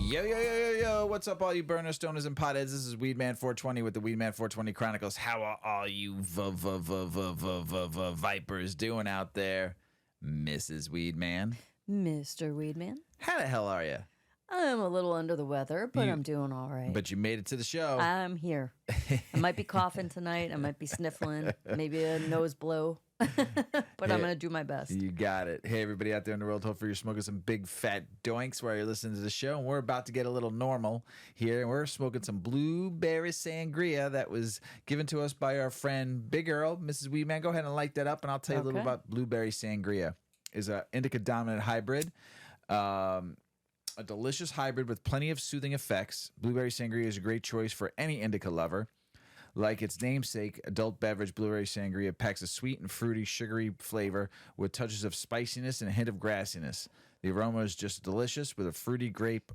Yo, yo, yo, yo, yo. What's up, all you burners, stoners, and potheads? This is Weedman 420 with the Weedman 420 Chronicles. How are all you vipers doing out there? Mrs. Weedman. Mr. Weedman. How the hell are you? I'm a little under the weather, but I'm doing all right. But you made it to the show. I'm here. I might be coughing tonight. I might be sniffling. Maybe a nose blow. But I'm going to do my best. You got it. Hey, everybody out there in the world. Hopefully you're smoking some big fat doinks while you're listening to the show. And we're about to get a little normal here. And we're smoking some blueberry sangria that was given to us by our friend Big Earl. Mrs. Weedman, go ahead and light that up, and I'll tell you a little about blueberry sangria. It's an indica dominant hybrid. A delicious hybrid with plenty of soothing effects. Blueberry sangria is a great choice for any indica lover. Like its namesake, adult beverage Blueberry Sangria packs a sweet and fruity, sugary flavor with touches of spiciness and a hint of grassiness. The aroma is just delicious with a fruity grape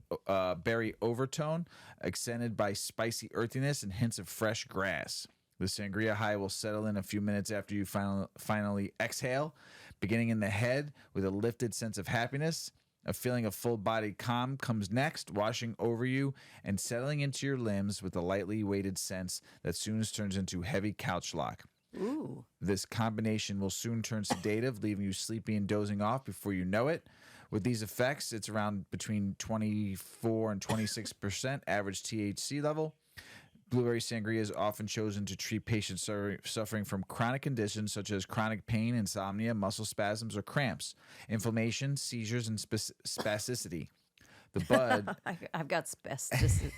berry overtone, accented by spicy earthiness and hints of fresh grass. The sangria high will settle in a few minutes after you finally exhale, beginning in the head with a lifted sense of happiness. A feeling of full-bodied calm comes next, washing over you and settling into your limbs with a lightly weighted sense that soon turns into heavy couch lock. Ooh. This combination will soon turn sedative, leaving you sleepy and dozing off before you know it. With these effects, it's around between 24 and 26% average THC level. Blueberry sangria is often chosen to treat patients suffering from chronic conditions such as chronic pain, insomnia, muscle spasms, or cramps, inflammation, seizures, and spasticity. The bud... I've got spasticity.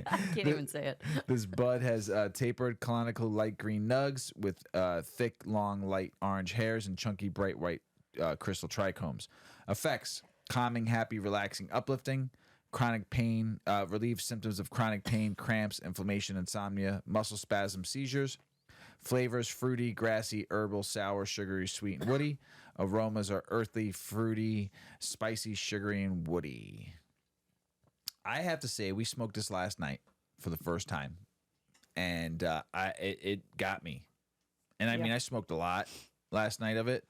I can't even say it. This bud has tapered, colonical, light green nugs with thick, long, light orange hairs and chunky, bright white crystal trichomes. Effects: calming, happy, relaxing, uplifting. Chronic pain, relieves symptoms of chronic pain, cramps, inflammation, insomnia, muscle spasm, seizures. Flavors: fruity, grassy, herbal, sour, sugary, sweet, and woody. Aromas are earthy, fruity, spicy, sugary, and woody. I have to say, we smoked this last night for the first time, and it got me. And I mean, I smoked a lot last night of it,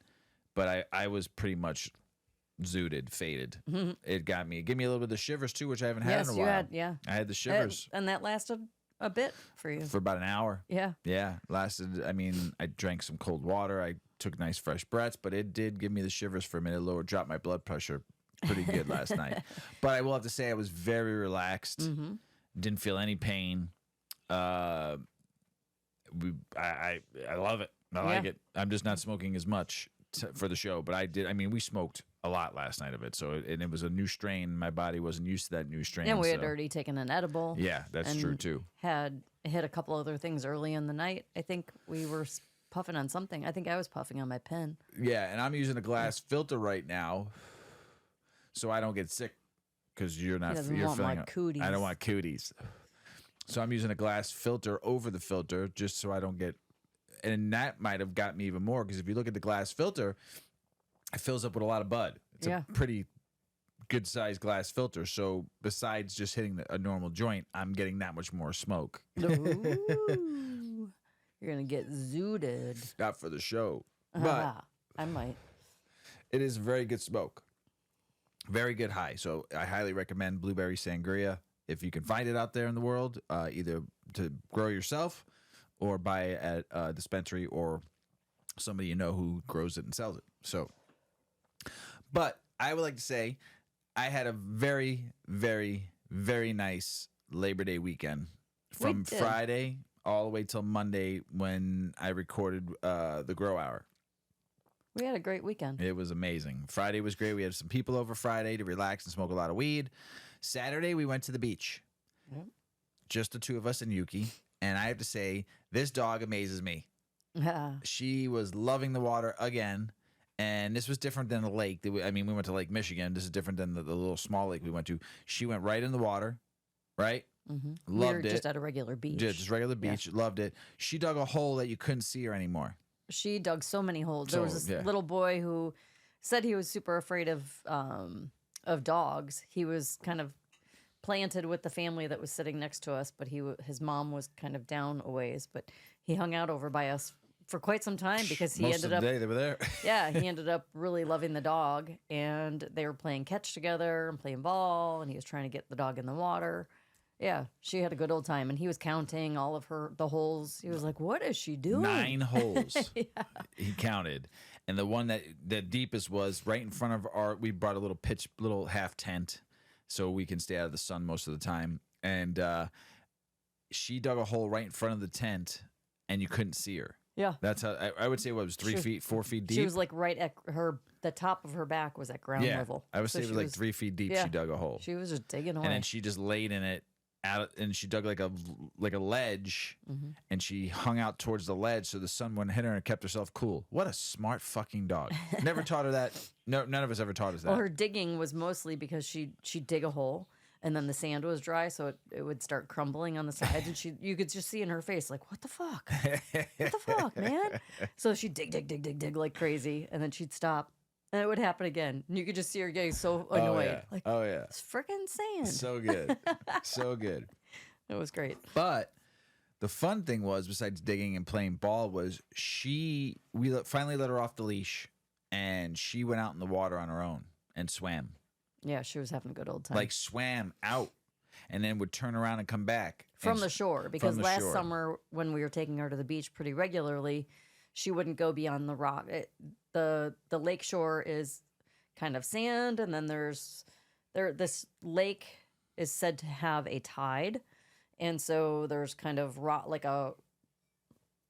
but I was pretty much zooted, faded. It got me. It gave me a little bit of the shivers too, which I haven't had in a while. I had the shivers. And that lasted a bit for you. For about an hour. Yeah. Yeah. Lasted, I mean, I drank some cold water. I took nice fresh breaths, but it did give me the shivers for a minute. Dropped my blood pressure pretty good last night. But I will have to say I was very relaxed. Didn't feel any pain. I love it. I like it. I'm just not smoking as much for the show, but I did. I mean, we smoked a lot last night of it, and it was a new strain. My body wasn't used to that new strain. And we had already taken an edible. Yeah, that's true too. Had hit a couple other things early in the night. I think we were puffing on something. I think I was puffing on my pen. Yeah, and I'm using a glass filter right now, so I don't get sick because you're not. You're feeling cooties. I don't want cooties. So I'm using a glass filter over the filter just so I don't get. And that might have got me even more because if you look at the glass filter, it fills up with a lot of bud. It's a pretty good sized glass filter. So besides just hitting a normal joint, I'm getting that much more smoke. Ooh. You're going to get zooted. Not for the show. But I might. It is very good smoke. Very good high. So I highly recommend Blueberry Sangria if you can find it out there in the world, either to grow yourself or buy it at a dispensary or somebody you know who grows it and sells it. So, but I would like to say I had a very, very, very nice Labor Day weekend from Friday all the way till Monday when I recorded the Grow Hour. We had a great weekend. It was amazing. Friday was great. We had some people over Friday to relax and smoke a lot of weed. Saturday, we went to the beach. Yep. Just the two of us and Yuki. And I have to say, this dog amazes me. She was loving the water again. And this was different than the lake. I mean, we went to Lake Michigan. This is different than the little small lake we went to. She went right in the water, right? Loved it. Just at a regular beach. Just regular beach. Yeah. Loved it. She dug a hole that you couldn't see her anymore. She dug so many holes. There was this little boy who said he was super afraid of dogs. He was kind of planted with the family that was sitting next to us, but his mom was kind of down a ways. But he hung out over by us for quite some time because he Most ended of up the day they were there. yeah, he ended up really loving the dog, and they were playing catch together and playing ball, and he was trying to get the dog in the water. Yeah, she had a good old time, and he was counting all of the holes. He was like, "What is she doing?" 9 holes. Yeah. He counted, and the one that the deepest was right in front of our. We brought a little half tent, so we can stay out of the sun most of the time. And she dug a hole right in front of the tent, and you couldn't see her. Yeah, that's how I would say it was 3 feet, 4 feet deep. She was like right at the top of her back was at ground level. I would say it was like 3 feet deep. Yeah, she dug a hole. She was just digging away, and then she just laid in it. And she dug like a ledge, and she hung out towards the ledge so the sun wouldn't hit her and kept herself cool. What a smart fucking dog! Never taught her that. No, none of us ever taught us that. Well, her digging was mostly because she'd dig a hole, and then the sand was dry, so it would start crumbling on the sides, and you could just see in her face like, what the fuck, what the fuck, man? So she'd dig like crazy, and then she'd stop. And it would happen again. And you could just see her getting so annoyed. Oh, yeah. It's freaking sand. So good. So good. It was great. But the fun thing was, besides digging and playing ball, was we finally let her off the leash, and she went out in the water on her own and swam. Yeah, she was having a good old time. Like swam out and then would turn around and come back. From the shore. Because last summer, when we were taking her to the beach pretty regularly, she wouldn't go beyond the rock. The lake shore is kind of sand, and then this lake is said to have a tide, and so there's kind of rock like a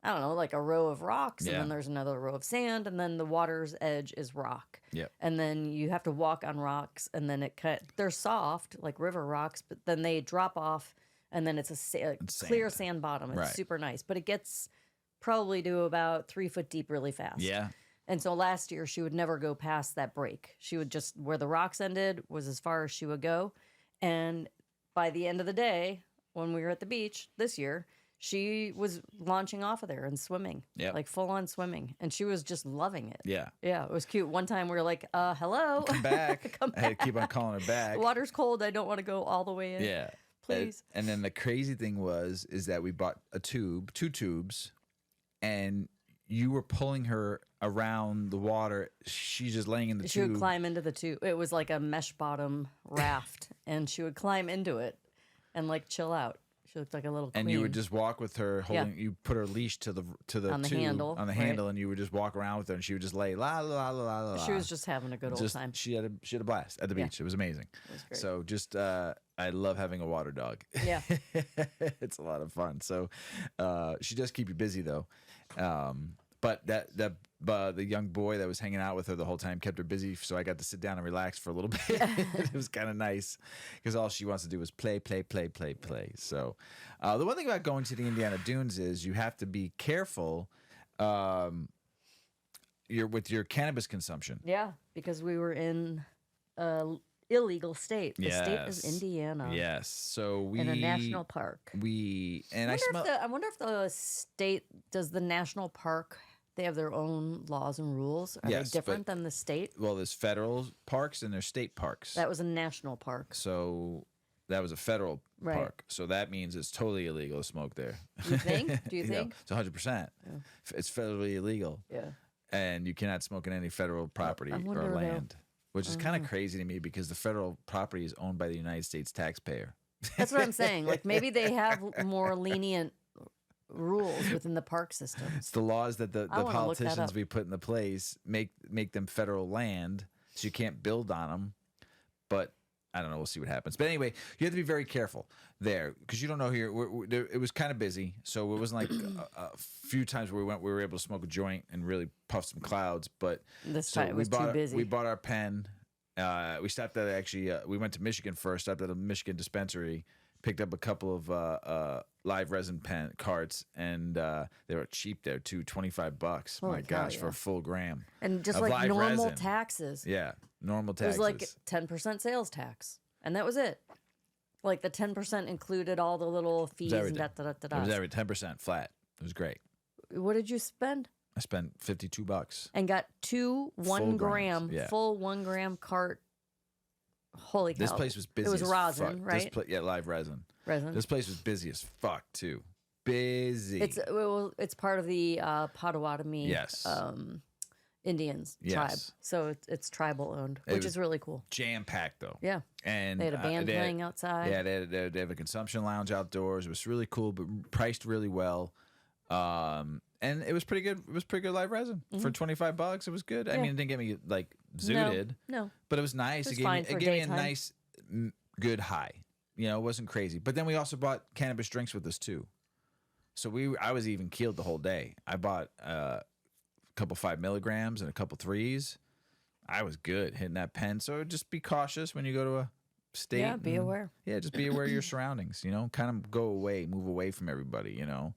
row of rocks, and then there's another row of sand, and then the water's edge is rock. Yep. And then you have to walk on rocks, and then they're soft like river rocks, but then they drop off, and then it's a clear sand bottom. It's super nice, but it gets probably to about 3 foot deep really fast. Yeah. And so last year she would never go past that break. She would just, where the rocks ended was as far as she would go. And by the end of the day, when we were at the beach this year, she was launching off of there and swimming, like full on swimming. And she was just loving it. Yeah. Yeah, it was cute. One time we were like, hello. Come back. Come back. I had to keep on calling her back. The water's cold. I don't want to go all the way in. Yeah. Please. And then the crazy thing is that we bought two tubes, and you were pulling her around the water. She's just laying in the tube. She would climb into the tube. It was like a mesh bottom raft, and she would climb into it and like chill out. She looked like a little queen. And you would just walk with her, holding. You put her leash to the on the tube, handle, on the handle, and you would just walk around with her, and she would just lay la la la la la. She was just having a good old time. She had a blast at the beach. It was amazing. It was great. So just I love having a water dog. Yeah, it's a lot of fun. So she does keep you busy though. But the young boy that was hanging out with her the whole time kept her busy, so I got to sit down and relax for a little bit. It was kind of nice because all she wants to do is play. So the one thing about going to the Indiana Dunes is you have to be careful with your cannabis consumption. Yeah, because we were in illegal state. The state is Indiana. Yes. So we in a national park. I wonder if the state does the national park. They have their own laws and rules. Are they different than the state? Well, there's federal parks and there's state parks. That was a national park. So that was a federal park. So that means it's totally illegal to smoke there. You think? Do you think? It's 100%. Yeah. It's federally illegal. Yeah. And you cannot smoke in any federal property or land. Which is kind of crazy to me because the federal property is owned by the United States taxpayer. That's what I'm saying. Like maybe they have more lenient rules within the park system. It's the laws that the politicians we put into place make them federal land, so you can't build on them. But I don't know. We'll see what happens. But anyway, you have to be very careful there because you don't know here. It was kind of busy, so it wasn't like a few times where we were able to smoke a joint and really puff some clouds. But this time it was too busy. We bought our pen. We stopped at we went to Michigan first. Stopped at a Michigan dispensary. Picked up a couple of live resin pen carts, and they were cheap there too, $25. Holy My gosh, for a full gram. And just like normal taxes. Yeah, normal taxes. It was like 10% sales tax, and that was it. Like the 10% included all the little fees and da-da-da-da-da. It was every 10% flat. It was great. What did you spend? I spent $52 and got two 1 gram, full 1 gram cart. Holy cow. This place was busy. It was as rosin, fuck. right? Live resin. Resin. This place was busy as fuck too. busy. It's part of the Potawatomi Yes. Indians Yes. tribe. So it's tribal owned, which is really cool. Jam packed though. Yeah. And They had a band playing outside. Yeah, they have a consumption lounge outdoors. It was really cool, but priced really well. And it was pretty good. It was pretty good live resin for $25. It was good. I mean, it didn't get me like zooted. No. But it was nice. It was It fine gave for me a daytime. nice, good high. You know, it wasn't crazy. But then we also bought cannabis drinks with us too. So I was even keeled the whole day. I bought a couple 5 milligrams and a couple 3s. I was good hitting that pen. So just be cautious when you go to a state. Yeah, be aware. Yeah, just be aware of your surroundings. You know, kind of go away, move away from everybody. You know.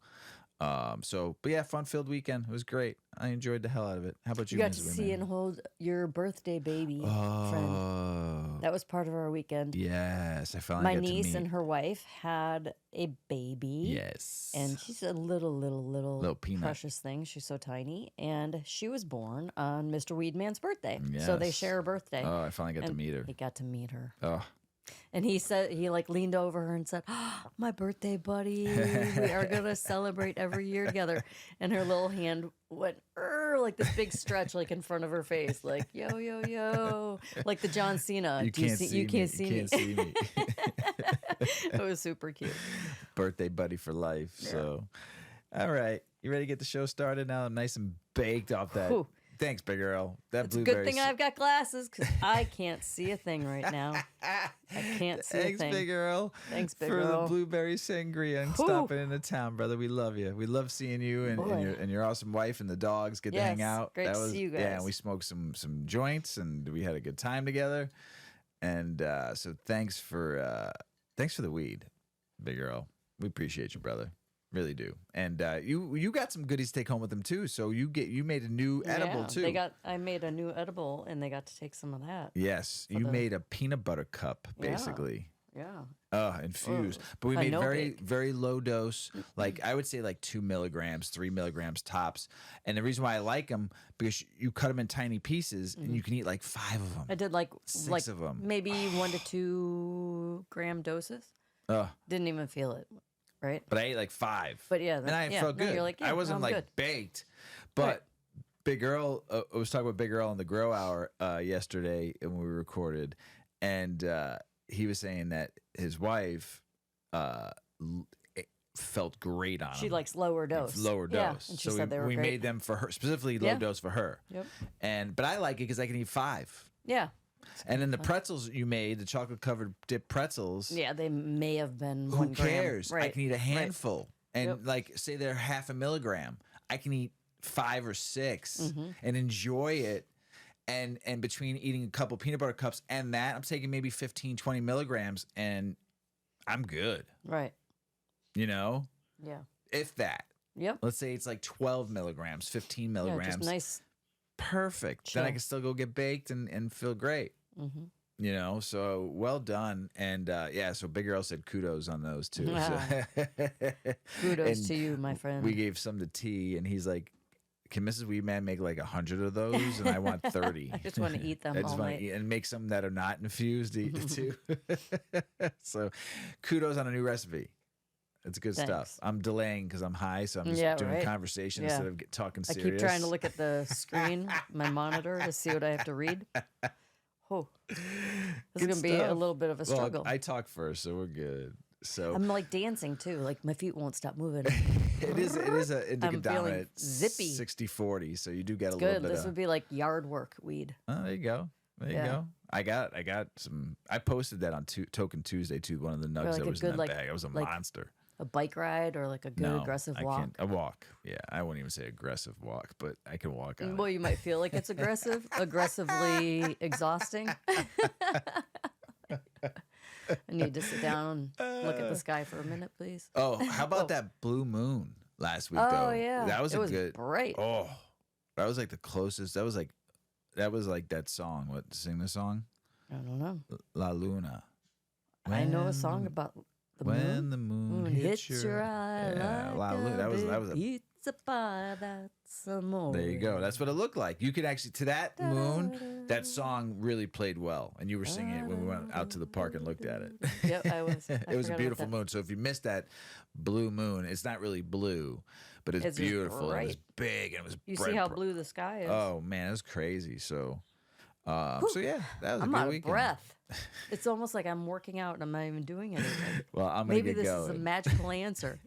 But yeah, fun-filled weekend. It was great. I enjoyed the hell out of it. How about you? You got to Mrs. see Weedman? and hold your birthday baby friend. That was part of our weekend. Yes, I finally My got niece to meet. and her wife had a baby. Yes, And she's a little peanut. precious thing. She's so tiny. And she was born on Mr. Weedman's birthday. So they Yes. share a birthday. Oh, I finally got to And meet her. He got to meet her. Oh, And he said, he like leaned over her and said, oh, my birthday buddy, we are going to celebrate every year together. And her little hand went, like this big stretch, like in front of her face, like, yo, yo, yo, like the John Cena. you can't see You can't see me. You can't see me. It was super cute. Birthday buddy for life. So, all right, you ready to get the show started now? I'm nice and baked off that. Whew. Thanks, Big Earl. That It's a blueberry. good thing I've got glasses because I can't see a thing right now. I can't see Thanks, a thing. Big Earl. Thanks, Big for Earl. the blueberry sangria and Whew. stopping into town, brother. We love you. We love seeing you and your awesome wife and the dogs get to hang Yes, out. great to see you Yeah, guys. and we smoked some joints and we had a good time together. And so thanks for the weed, Big Earl. We appreciate you, brother. Really do. And you got some goodies to take home with them too. So you made a new edible too. I made a new edible and they got to take some of that. Yes, you made a peanut butter cup basically. Yeah. Infused. Ooh. But we I made know very, big. very low dose. Like I would say like 2 milligrams, 3 milligrams tops. And the reason why I like them, because you cut them in tiny pieces and you can eat like 5 of them. I did like 6 of them. maybe 1 to 2 gram doses. Didn't even feel it, right? But I ate like 5. But yeah, and I yeah, felt no, good. you're like, yeah, I wasn't I'm like good. baked. But Right. Big Earl, I was talking with Big Earl on the Grow Hour yesterday when we recorded. And he was saying that his wife felt great on She him. likes lower dose. Lower Yeah, dose. and she so said they were we great. made them for her, specifically low Yeah. dose for her. Yep. But I like it because I can eat 5. Yeah. And then the pretzels you made, the chocolate covered dip pretzels. Yeah, they may have been Who 1 gram. cares? I Right. can eat a handful. And Yep. like say they're half a milligram. I can eat 5 or 6 and enjoy it. And between eating a couple peanut butter cups and that, I'm taking maybe 15, 20 milligrams and I'm good. Right. You know? Yeah. If that. Yep. Let's say it's like 12 milligrams, 15 Yeah, milligrams. just nice. Perfect. Chill. Then I can still go get baked and feel great. You know, so well done. And so Big Earl said kudos on those too. So. Kudos And to you, my friend. We gave some to T, and he's like, "Can Mrs. Weedman make like 100 of those?" And I want 30. I just want to eat them I just all want night. to eat and make some that are not infused too. So, kudos on a new recipe. It's good stuff. Thanks. I'm delaying because I'm high, so I'm just Yeah, doing right. conversation Yeah. instead of talking I serious. keep trying to look at the screen, my monitor, to see what I have to read. Oh, this is Good going to be a stuff. little bit of a Well, struggle. I talk first, so we're good. So I'm like dancing too. Like my feet won't stop moving. it is a indica feeling dominant zippy. 60-40, so you do get a Good. little bit This of. would be like yard work weed. Oh, there you go. There you Yeah. go. I got some. I posted that on Token Tuesday too. One of the nugs like that a was in good, that like- bag. It was a like- monster. A bike ride or like a good No, aggressive I walk. can't. A walk. Yeah, I wouldn't even say aggressive walk, but I can walk on Well, it. you might feel like it's aggressively exhausting. I need to sit down and look at the sky for a minute, please. Oh, how about that blue moon last week? Oh, though? yeah. that was It a was good. bright. Oh, that was like the closest. That was like that song. What? Sing the song. I don't know. La Luna. I know a song about the When moon. the moon hits your eye. yeah, like La a Luna. That was a pizza. declassify that some more. There you go. That's what it looked like. You could actually, to that moon, that song really played well. And you were singing it when we went out to the park and looked at it. Yep, I was. It was a beautiful moon. So if you missed that blue moon, it's not really blue, but it's beautiful. And it was big and it was You bright. see how blue the sky is. Oh, man, it was crazy. So yeah, that was I'm a good out weekend. of breath. It's almost like I'm working out and I'm not even doing anything. Well, I'm going to Maybe get this going. is a magical answer.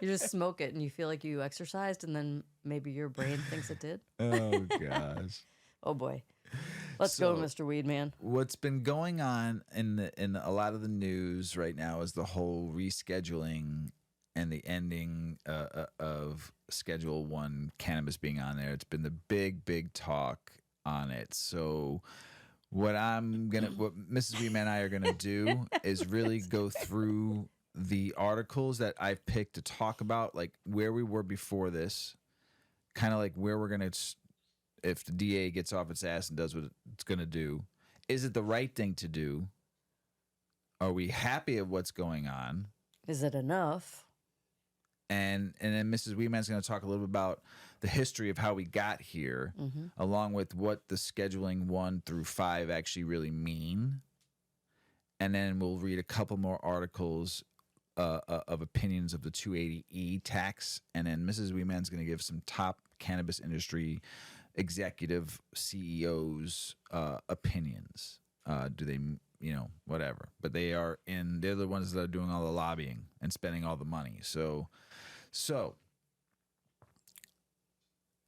You just smoke it and you feel like you exercised, and then maybe your brain thinks it did. Oh, gosh. Oh, boy. Let's go, Mr. Weedman. What's been going on in a lot of the news right now is the whole rescheduling and the ending of Schedule 1 cannabis being on there. It's been the big talk on it. So what Mrs. Weedman and I are gonna do is really go through the articles that I've picked to talk about, like where we were before this, kind of like where we're gonna, if the DEA gets off its ass and does what it's gonna do, is it the right thing to do? Are we happy of what's going on? Is it enough? And then Mrs. Weedman's going to talk a little bit about the history of how we got here, along with what the scheduling 1 through 5 actually really mean. And then we'll read a couple more articles of opinions of the 280E tax. And then Mrs. Weedman's going to give some top cannabis industry executive CEOs opinions. Do they, whatever. But they're the ones that are doing all the lobbying and spending all the money. So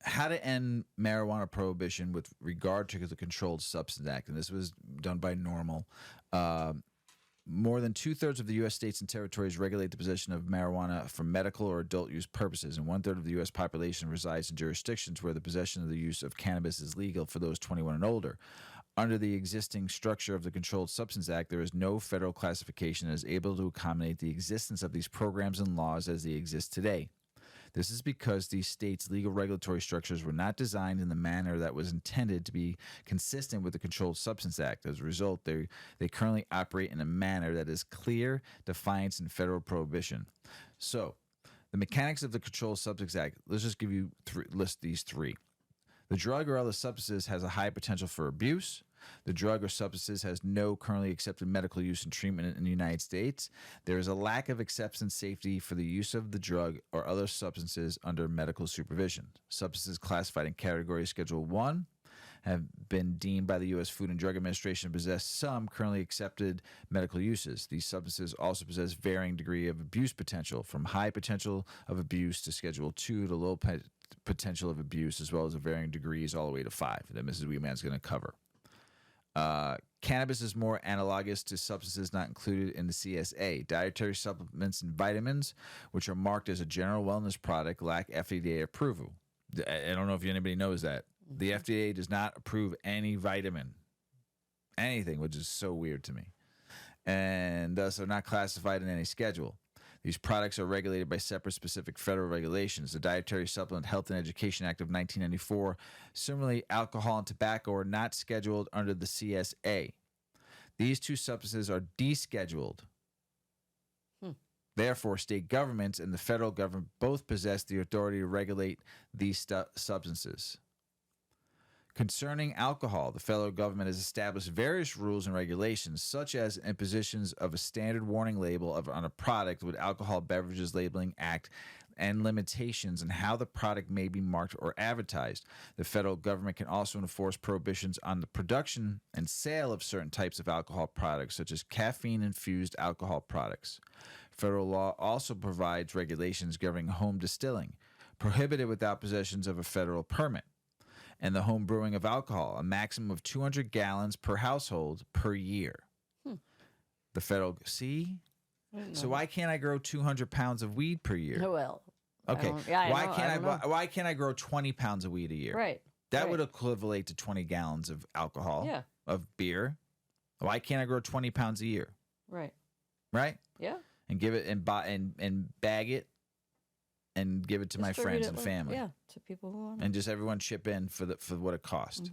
how to end marijuana prohibition with regard to the Controlled Substance Act. And this was done by NORML. More than 2/3 of the U.S. states and territories regulate the possession of marijuana for medical or adult use purposes, and 1/3 of the U.S. population resides in jurisdictions where the possession of the use of cannabis is legal for those 21 and older. Under the existing structure of the Controlled Substance Act, there is no federal classification that is able to accommodate the existence of these programs and laws as they exist today. This is because these states' legal regulatory structures were not designed in the manner that was intended to be consistent with the Controlled Substance Act. As a result, they currently operate in a manner that is clear defiance in federal prohibition. So, the mechanics of the Controlled Substance Act, let's just list these three. The drug or other substances has a high potential for abuse. The drug or substances has no currently accepted medical use and treatment in the United States. There is a lack of acceptance safety for the use of the drug or other substances under medical supervision. Substances classified in category Schedule 1 have been deemed by the U.S. Food and Drug Administration to possess some currently accepted medical uses. These substances also possess varying degree of abuse potential, from high potential of abuse to Schedule 2 to low potential of abuse, as well as varying degrees all the way to 5 that Mrs. Weedman's going to cover. Cannabis is more analogous to substances not included in the CSA. Dietary supplements and vitamins, which are marked as a general wellness product, lack FDA approval. I don't know if anybody knows that. The FDA does not approve any vitamin, anything, which is so weird to me, and thus are not classified in any schedule. These products are regulated by separate specific federal regulations. The Dietary Supplement Health and Education Act of 1994. Similarly, alcohol and tobacco are not scheduled under the CSA. These two substances are descheduled. Therefore, state governments and the federal government both possess the authority to regulate these substances. Concerning alcohol, the federal government has established various rules and regulations, such as impositions of a standard warning label on a product with Alcohol Beverages Labeling Act and limitations on how the product may be marked or advertised. The federal government can also enforce prohibitions on the production and sale of certain types of alcohol products, such as caffeine-infused alcohol products. Federal law also provides regulations governing home distilling, prohibited without possession of a federal permit, and the home brewing of alcohol, a maximum of 200 gallons per household per year. The federal, see? So why can't I grow 200 pounds of weed per year? Well, okay. Why can't I grow 20 pounds of weed a year? Right. That would equivalent to 20 gallons of alcohol, of beer. Why can't I grow 20 pounds a year? Right. Right? Yeah. And give it and bag it and give it to my friends and family. Yeah, to people who want it. And just everyone chip in for what it costs.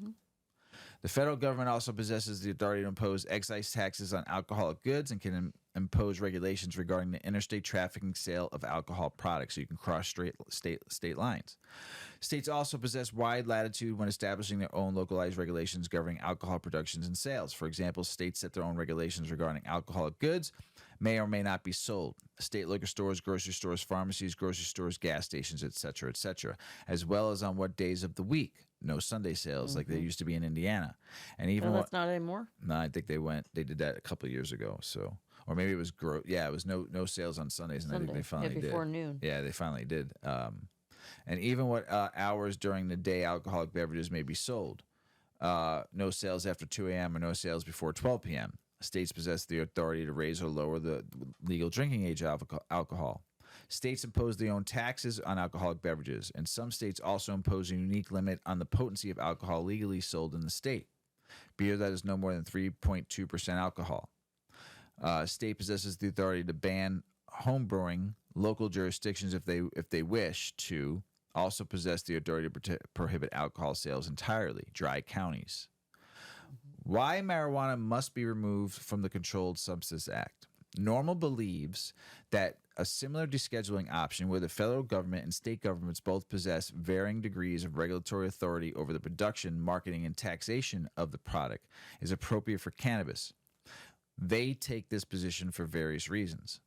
The federal government also possesses the authority to impose excise taxes on alcoholic goods and can impose regulations regarding the interstate trafficking sale of alcohol products, so you can cross state lines. States also possess wide latitude when establishing their own localized regulations governing alcohol productions and sales. For example, states set their own regulations regarding alcoholic goods may or may not be sold. State liquor stores, grocery stores, pharmacies, grocery stores, gas stations, etc., as well as on what days of the week. No Sunday sales like they used to be in Indiana. And even that's not anymore? No, I think they did that a couple of years ago. So, or maybe it was it was no sales on Sundays, and I think they finally did. Before noon. Yeah, they finally did. And even what hours during the day alcoholic beverages may be sold. No sales after 2 a.m. or no sales before 12 p.m. States possess the authority to raise or lower the legal drinking age of alcohol. States impose their own taxes on alcoholic beverages, and some states also impose a unique limit on the potency of alcohol legally sold in the state. Beer that is no more than 3.2% alcohol. State possesses the authority to ban home brewing. Local jurisdictions, if they wish to, also possess the authority to prohibit alcohol sales entirely. Dry counties. Why marijuana must be removed from the Controlled Substances Act. Normal believes that a similar descheduling option where the federal government and state governments both possess varying degrees of regulatory authority over the production, marketing, and taxation of the product is appropriate for cannabis. They take this position for various reasons.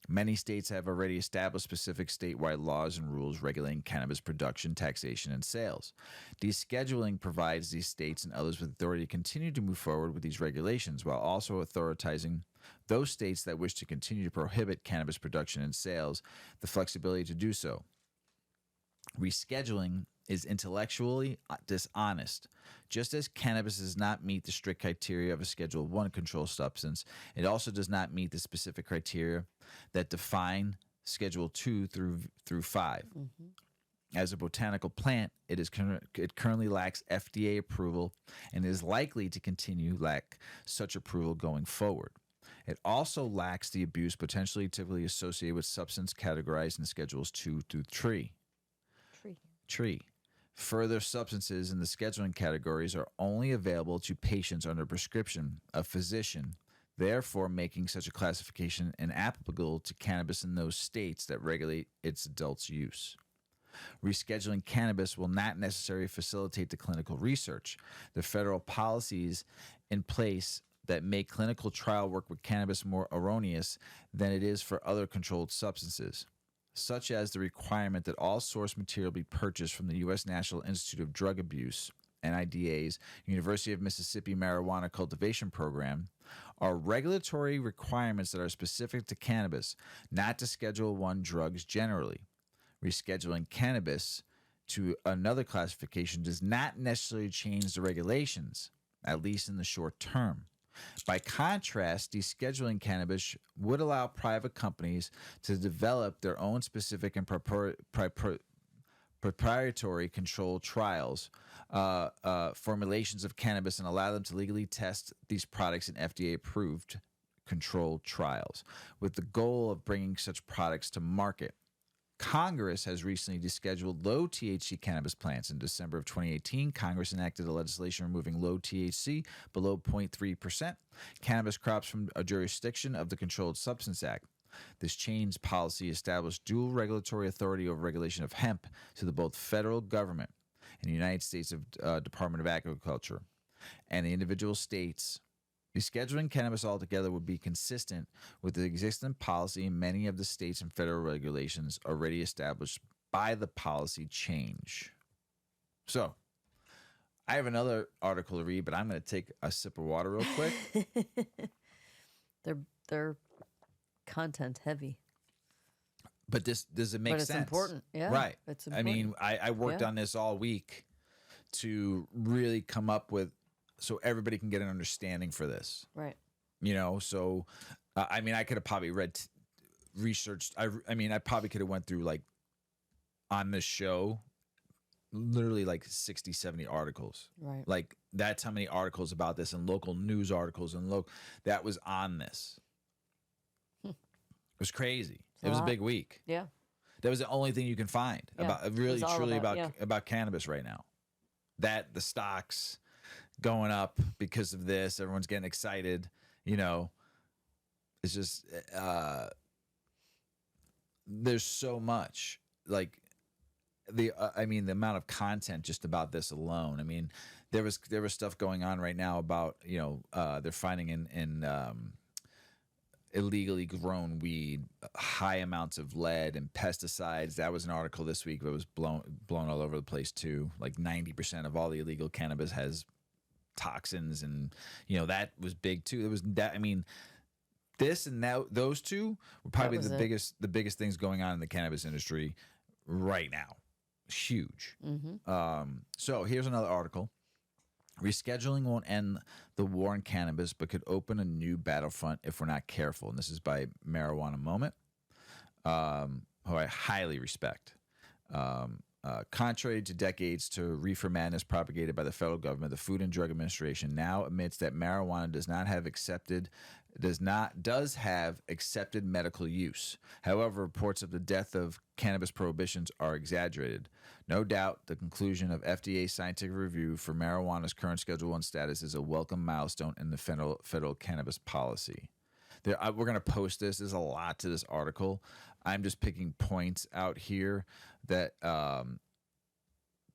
Many states have already established specific statewide laws and rules regulating cannabis production, taxation, and sales. Descheduling provides these states and others with authority to continue to move forward with these regulations while also authorizing those states that wish to continue to prohibit cannabis production and sales the flexibility to do so. Rescheduling is intellectually dishonest. Just as cannabis does not meet the strict criteria of a Schedule 1 controlled substance, it also does not meet the specific criteria that define Schedule 2 through 5. As a botanical plant, it currently lacks FDA approval and is likely to continue lack such approval going forward. It also lacks the abuse potentially typically associated with substance categorized in Schedules 2 through 3. Tree. Further, substances in the scheduling categories are only available to patients under prescription of physician, therefore making such a classification inapplicable to cannabis in those states that regulate its adults' use. Rescheduling cannabis will not necessarily facilitate the clinical research. The federal policies in place that make clinical trial work with cannabis more erroneous than it is for other controlled substances, such as the requirement that all source material be purchased from the U.S. National Institute of Drug Abuse, NIDA's University of Mississippi Marijuana Cultivation Program, are regulatory requirements that are specific to cannabis, not to Schedule I drugs generally. Rescheduling cannabis to another classification does not necessarily change the regulations, at least in the short term. By contrast, descheduling cannabis would allow private companies to develop their own specific and proprietary controlled trials, formulations of cannabis, and allow them to legally test these products in FDA-approved controlled trials, with the goal of bringing such products to market. Congress has recently descheduled low THC cannabis plants. In December of 2018, Congress enacted a legislation removing low THC below 0.3% cannabis crops from a jurisdiction of the Controlled Substance Act. This change policy established dual regulatory authority over regulation of hemp to the both federal government and the United States Department of Agriculture and the individual states. Rescheduling cannabis altogether would be consistent with the existing policy in many of the states and federal regulations already established by the policy change. So, I have another article to read, but I'm going to take a sip of water real quick. They're content heavy. But does it make sense? But it's important. Yeah. Right. It's important. I mean, I worked on this all week to really come up with so everybody can get an understanding for this. Right. You know, so, I mean, I could have probably researched. I mean, I probably could have went through, like, on this show, literally like 60, 70 articles. Right. Like, that's how many articles about this and local news articles and that was on this. It was crazy. It was a big week. Yeah. That was the only thing you can find about really truly about cannabis cannabis right now. That the stocks, going up because of this. Everyone's getting excited. You know, it's just there's so much like I mean, the amount of content just about this alone. I mean, there was stuff going on right now about they're finding in illegally grown weed high amounts of lead and pesticides. That was an article this week that was blown all over the place too. Like 90% of all the illegal cannabis has toxins, and that was big too. It was that. I mean, this and that, those two were probably the biggest things going on in the cannabis industry right now. Huge. So here's another article. Rescheduling won't end the war on cannabis, but could open a new battlefront if we're not careful. And this is by Marijuana Moment, who I highly respect. Contrary to decades to reefer madness propagated by the federal government, the Food and Drug Administration now admits that marijuana does have accepted medical use. However, reports of the death of cannabis prohibitions are exaggerated. No doubt, the conclusion of FDA scientific review for marijuana's current Schedule 1 status is a welcome milestone in the federal cannabis policy. We're going to post this. There's a lot to this article. I'm just picking points out here that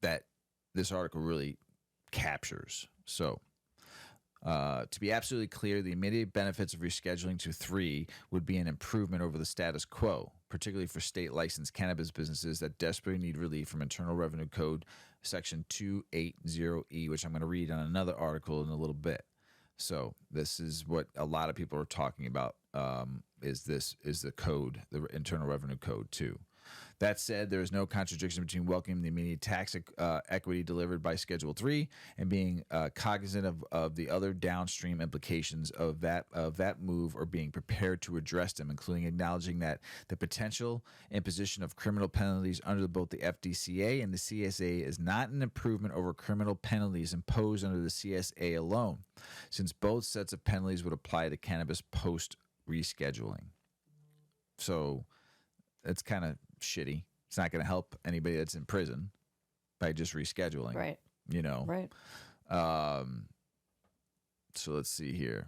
that this article really captures. So, to be absolutely clear, the immediate benefits of rescheduling to 3 would be an improvement over the status quo, particularly for state licensed cannabis businesses that desperately need relief from Internal Revenue Code Section 280E, which I'm going to read on another article in a little bit. So this is what a lot of people are talking about. Is the code, the Internal Revenue Code too. That said, there is no contradiction between welcoming the immediate tax equity delivered by Schedule 3 and being cognizant of the other downstream implications of that move, or being prepared to address them, including acknowledging that the potential imposition of criminal penalties under both the FDCA and the CSA is not an improvement over criminal penalties imposed under the CSA alone, since both sets of penalties would apply to cannabis post rescheduling. So it's kind of shitty. It's not going to help anybody that's in prison by just rescheduling. Right. Right. So let's see here.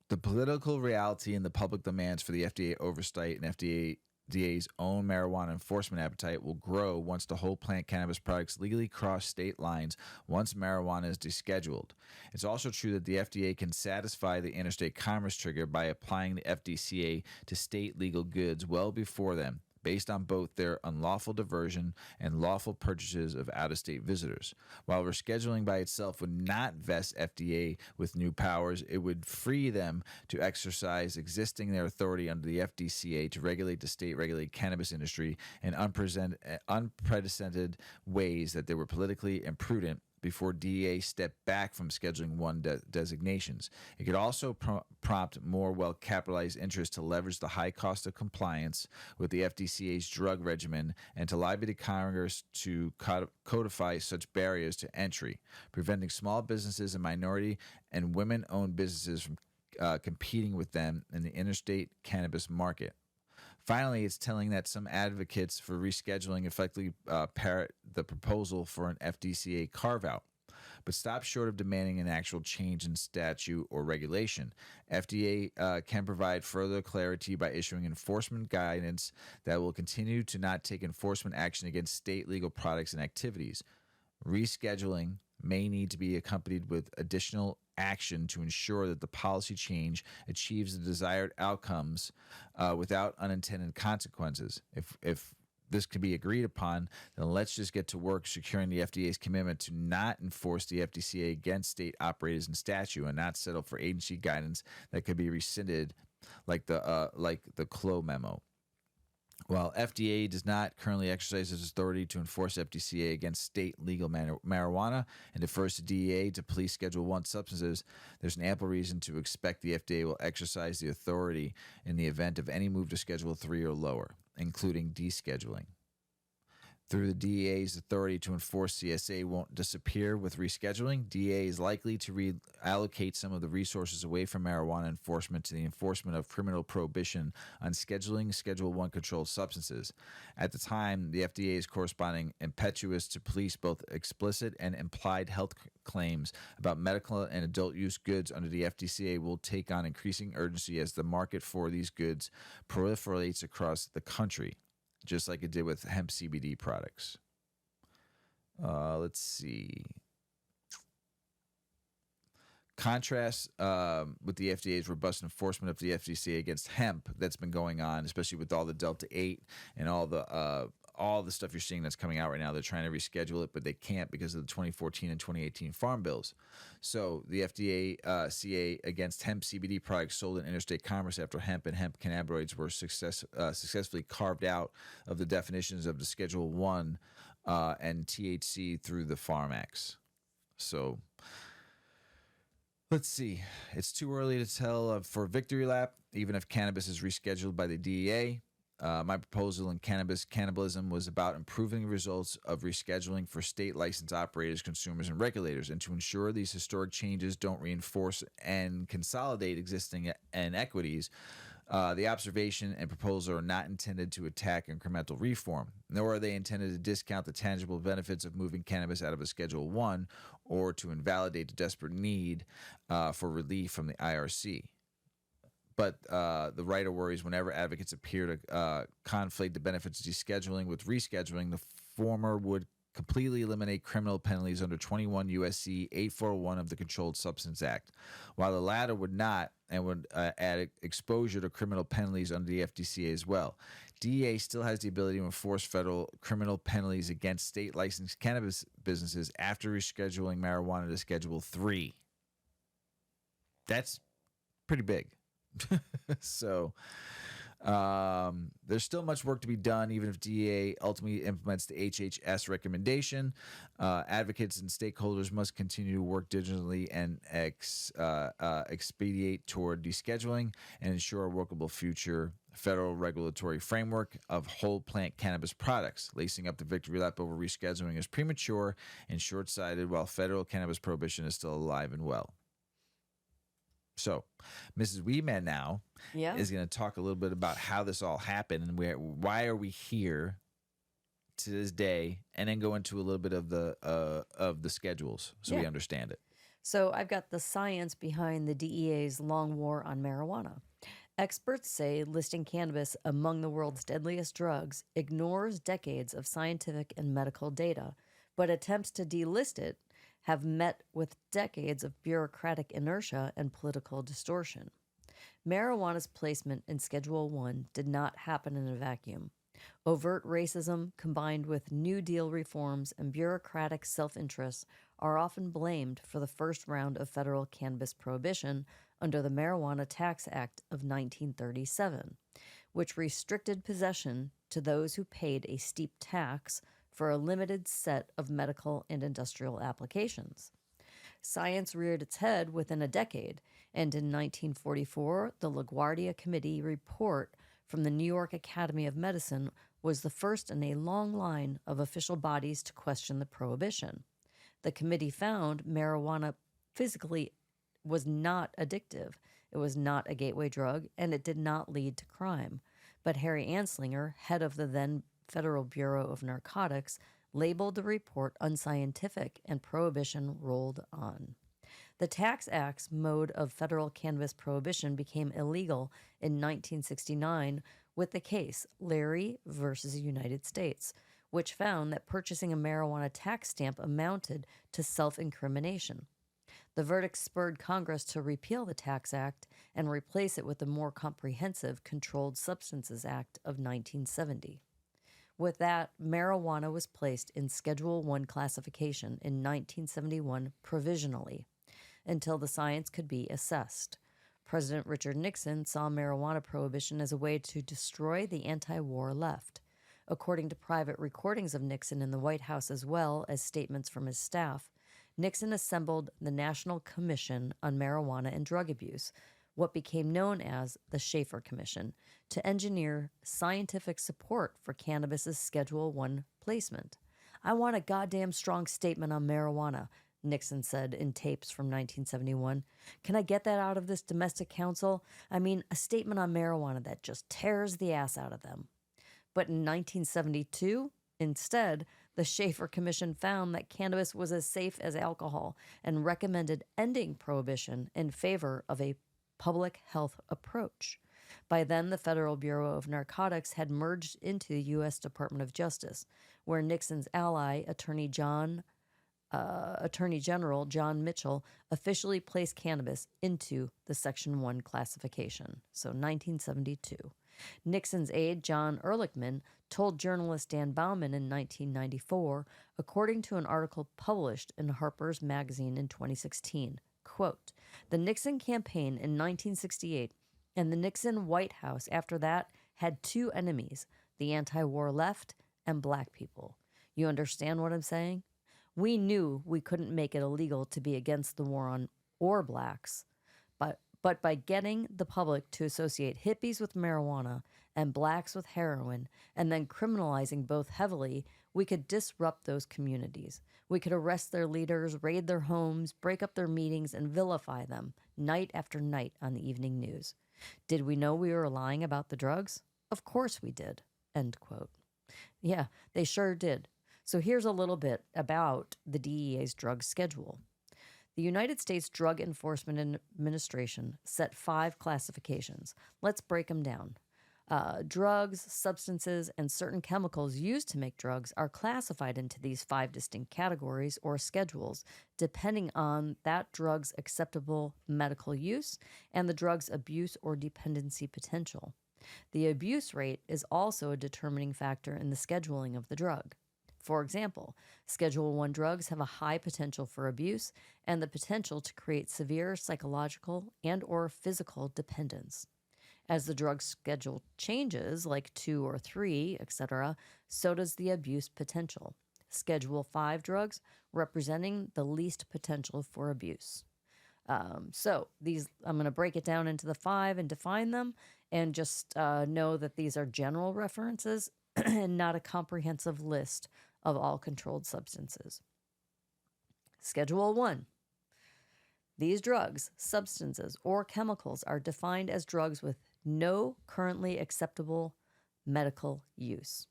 The political reality and the public demands for the FDA oversight and DEA's own marijuana enforcement appetite will grow once the whole plant cannabis products legally cross state lines once marijuana is descheduled. It's also true that the FDA can satisfy the interstate commerce trigger by applying the FDCA to state legal goods well before them, based on both their unlawful diversion and lawful purchases of out-of-state visitors. While rescheduling by itself would not vest FDA with new powers, it would free them to exercise their authority under the FDCA to regulate the state-regulated cannabis industry in unprecedented ways that they were politically imprudent before DEA stepped back from Scheduling 1 designations. It could also prompt more well-capitalized interests to leverage the high cost of compliance with the FDCA's drug regimen and to lobby the Congress to codify such barriers to entry, preventing small businesses and minority and women-owned businesses from competing with them in the interstate cannabis market. Finally, it's telling that some advocates for rescheduling effectively parrot the proposal for an FDCA carve-out, but stop short of demanding an actual change in statute or regulation. FDA can provide further clarity by issuing enforcement guidance that will continue to not take enforcement action against state legal products and activities. Rescheduling may need to be accompanied with additional action to ensure that the policy change achieves the desired outcomes without unintended consequences. If this can be agreed upon, then let's just get to work securing the FDA's commitment to not enforce the FDCA against state operators in statute and not settle for agency guidance that could be rescinded, like the Clo memo. While FDA does not currently exercise its authority to enforce FDCA against state legal marijuana and defers to DEA to police Schedule 1 substances, there's an ample reason to expect the FDA will exercise the authority in the event of any move to Schedule 3 or lower, including descheduling. Through the DEA's authority to enforce CSA won't disappear with rescheduling. DEA is likely to reallocate some of the resources away from marijuana enforcement to the enforcement of criminal prohibition on scheduling Schedule 1 controlled substances. At the time, the FDA's corresponding impetus to police both explicit and implied health claims about medical and adult use goods under the FDCA will take on increasing urgency as the market for these goods proliferates across the country, just like it did with hemp CBD products. Let's see. Contrast with the FDA's robust enforcement of the FDCA against hemp that's been going on, especially with all the Delta 8 and all the stuff you're seeing that's coming out right now. They're trying to reschedule it, but they can't because of the 2014 and 2018 farm bills. So the FDA CA against hemp CBD products sold in interstate commerce after hemp and hemp cannabinoids were successfully carved out of the definitions of the Schedule 1 and THC through the Farm Acts. So let's see. It's too early to tell for victory lap, even if cannabis is rescheduled by the DEA. My proposal in cannibalism was about improving the results of rescheduling for state licensed operators, consumers, and regulators, and to ensure these historic changes don't reinforce and consolidate existing inequities. The observation and proposal are not intended to attack incremental reform, nor are they intended to discount the tangible benefits of moving cannabis out of a Schedule 1 or to invalidate the desperate need for relief from the IRC. But the writer worries whenever advocates appear to conflate the benefits of descheduling with rescheduling, the former would completely eliminate criminal penalties under 21 U.S.C. 8401 of the Controlled Substance Act, while the latter would not and would add exposure to criminal penalties under the FDCA as well. DEA still has the ability to enforce federal criminal penalties against state licensed cannabis businesses after rescheduling marijuana to Schedule 3. That's pretty big. So there's still much work to be done, even if DEA ultimately implements the HHS recommendation. Advocates and stakeholders must continue to work diligently and expedite toward descheduling and ensure a workable future federal regulatory framework of whole plant cannabis products. Lacing up the victory lap over rescheduling is premature and short-sighted, while federal cannabis prohibition is still alive and well. So, Mrs. Weedman now is going to talk a little bit about how this all happened and why are we here to this day, and then go into a little bit of the schedules so we understand it. So, I've got the science behind the DEA's long war on marijuana. Experts say listing cannabis among the world's deadliest drugs ignores decades of scientific and medical data, but attempts to delist it have met with decades of bureaucratic inertia and political distortion. Marijuana's placement in Schedule 1 did not happen in a vacuum. Overt racism combined with New Deal reforms and bureaucratic self-interest are often blamed for the first round of federal cannabis prohibition under the Marijuana Tax Act of 1937, which restricted possession to those who paid a steep tax for a limited set of medical and industrial applications. Science reared its head within a decade, and in 1944, the LaGuardia Committee report from the New York Academy of Medicine was the first in a long line of official bodies to question the prohibition. The committee found marijuana physically was not addictive, it was not a gateway drug, and it did not lead to crime. But Harry Anslinger, head of the then Federal Bureau of Narcotics, labeled the report unscientific, and prohibition rolled on. The Tax Act's mode of federal cannabis prohibition became illegal in 1969 with the case Larry versus United States, which found that purchasing a marijuana tax stamp amounted to self-incrimination. The verdict spurred Congress to repeal the Tax Act and replace it with the more comprehensive Controlled Substances Act of 1970. With that, marijuana was placed in Schedule 1 classification in 1971 provisionally, until the science could be assessed. President Richard Nixon saw marijuana prohibition as a way to destroy the anti-war left. According to private recordings of Nixon in the White House as well as statements from his staff, Nixon assembled the National Commission on Marijuana and Drug Abuse, what became known as the Schaefer Commission, to engineer scientific support for cannabis's Schedule 1 placement. I want a goddamn strong statement on marijuana, Nixon said in tapes from 1971. Can I get that out of this domestic council? I mean, a statement on marijuana that just tears the ass out of them. But in 1972, instead, the Schaefer Commission found that cannabis was as safe as alcohol and recommended ending prohibition in favor of a public health approach. By then, the Federal Bureau of Narcotics had merged into the U.S. Department of Justice, where Nixon's ally, Attorney General John Mitchell, officially placed cannabis into the Section 1 classification. So 1972. Nixon's aide, John Ehrlichman, told journalist Dan Bauman in 1994, according to an article published in Harper's Magazine in 2016, quote, "The Nixon campaign in 1968 and the Nixon White House after that had two enemies, the anti-war left and black people. You understand what I'm saying? We knew we couldn't make it illegal to be against the war on or blacks, but by getting the public to associate hippies with marijuana and blacks with heroin and then criminalizing both heavily, we could disrupt those communities. We could arrest their leaders, raid their homes, break up their meetings, and vilify them night after night on the evening news. Did we know we were lying about the drugs? Of course we did." End quote. Yeah, they sure did. So here's a little bit about the DEA's drug schedule. The United States Drug Enforcement Administration set 5 classifications. Let's break them down. Drugs, substances, and certain chemicals used to make drugs are classified into these 5 distinct categories or schedules, depending on that drug's acceptable medical use and the drug's abuse or dependency potential. The abuse rate is also a determining factor in the scheduling of the drug. For example, Schedule 1 drugs have a high potential for abuse and the potential to create severe psychological and or physical dependence. As the drug schedule changes, like 2 or 3, etc., so does the abuse potential. Schedule 5 drugs representing the least potential for abuse. So these, I'm going to break it down into the 5 and define them, and just know that these are general references and not a comprehensive list of all controlled substances. Schedule 1. These drugs, substances, or chemicals are defined as drugs with no currently acceptable medical use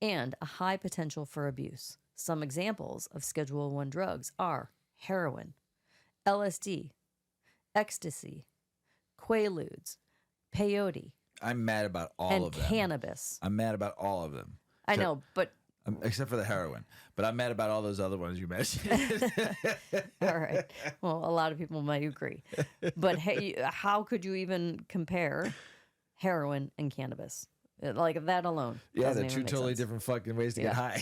and a high potential for abuse. Some examples of Schedule 1 drugs are heroin, LSD, ecstasy, quaaludes, peyote. I'm mad about all of them. And cannabis. I'm mad about all of them. I know, but... Except for the heroin. But I'm mad about all those other ones you mentioned. All right. Well, a lot of people might agree. But hey, how could you even compare heroin and cannabis? Like that alone. Yeah, they're two totally different fucking ways to get high.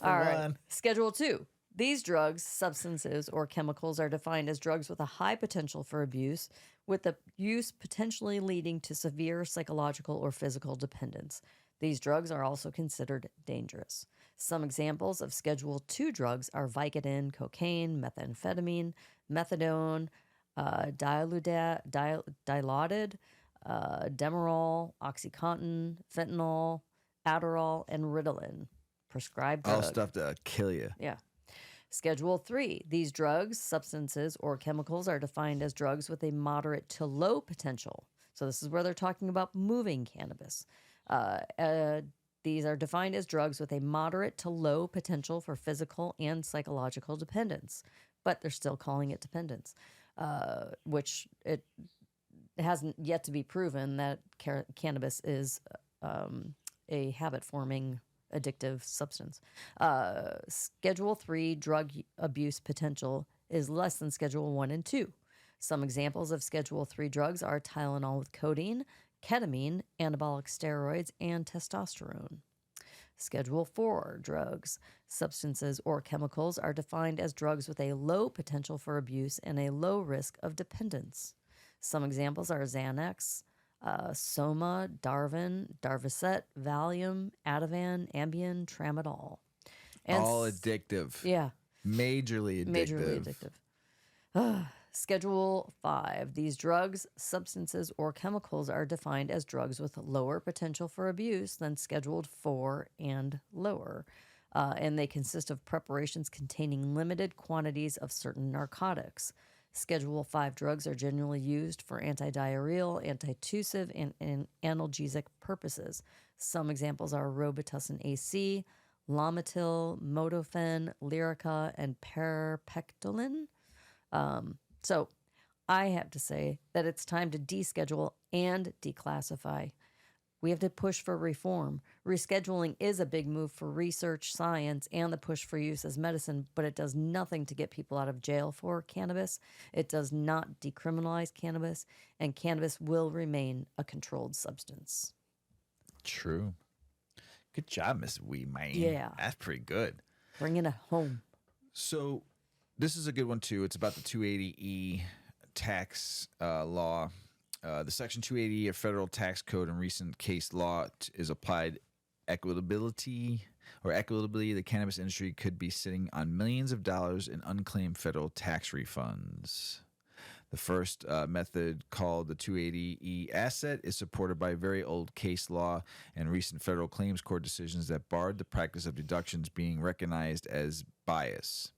All right. Schedule 2. These drugs, substances, or chemicals are defined as drugs with a high potential for abuse, with the use potentially leading to severe psychological or physical dependence. These drugs are also considered dangerous. Some examples of Schedule 2 drugs are Vicodin, cocaine, methamphetamine, methadone, dilaudid, Demerol, OxyContin, fentanyl, Adderall, and Ritalin. Prescribed drugs. All stuff to kill you. Yeah. Schedule 3. These drugs, substances, or chemicals are defined as drugs with a moderate to low potential. So this is where they're talking about moving cannabis. These are defined as drugs with a moderate to low potential for physical and psychological dependence, but they're still calling it dependence, which it hasn't yet to be proven that cannabis is a habit-forming addictive substance. Schedule 3 drug abuse potential is less than Schedule 1 and 2. Some examples of Schedule 3 drugs are Tylenol with codeine, ketamine, anabolic steroids, and testosterone. Schedule 4 drugs, substances, or chemicals are defined as drugs with a low potential for abuse and a low risk of dependence. Some examples are Xanax, Soma, Darvocet, Valium, Ativan, Ambien, Tramadol. And all addictive. Yeah. Majorly addictive. Majorly addictive. Schedule 5. These drugs, substances, or chemicals are defined as drugs with lower potential for abuse than Scheduled 4 and lower. And they consist of preparations containing limited quantities of certain narcotics. Schedule 5 drugs are generally used for antidiarrheal, antitussive, and analgesic purposes. Some examples are Robitussin AC, Lamitil, Modofen, Lyrica, and Perpectolin. So I have to say that it's time to deschedule and declassify. We have to push for reform. Rescheduling is a big move for research, science, and the push for use as medicine, but it does nothing to get people out of jail for cannabis. It does not decriminalize cannabis, and cannabis will remain a controlled substance. True. Good job, Mrs Weedman. Yeah. That's pretty good. Bringing it home. So this is a good one, too. It's about the 280E tax law. The Section 280 of Federal Tax Code in recent case law is applied equitably. The cannabis industry could be sitting on millions of dollars in unclaimed federal tax refunds. The first method, called the 280E asset, is supported by very old case law and recent federal claims court decisions that barred the practice of deductions being recognized as bias.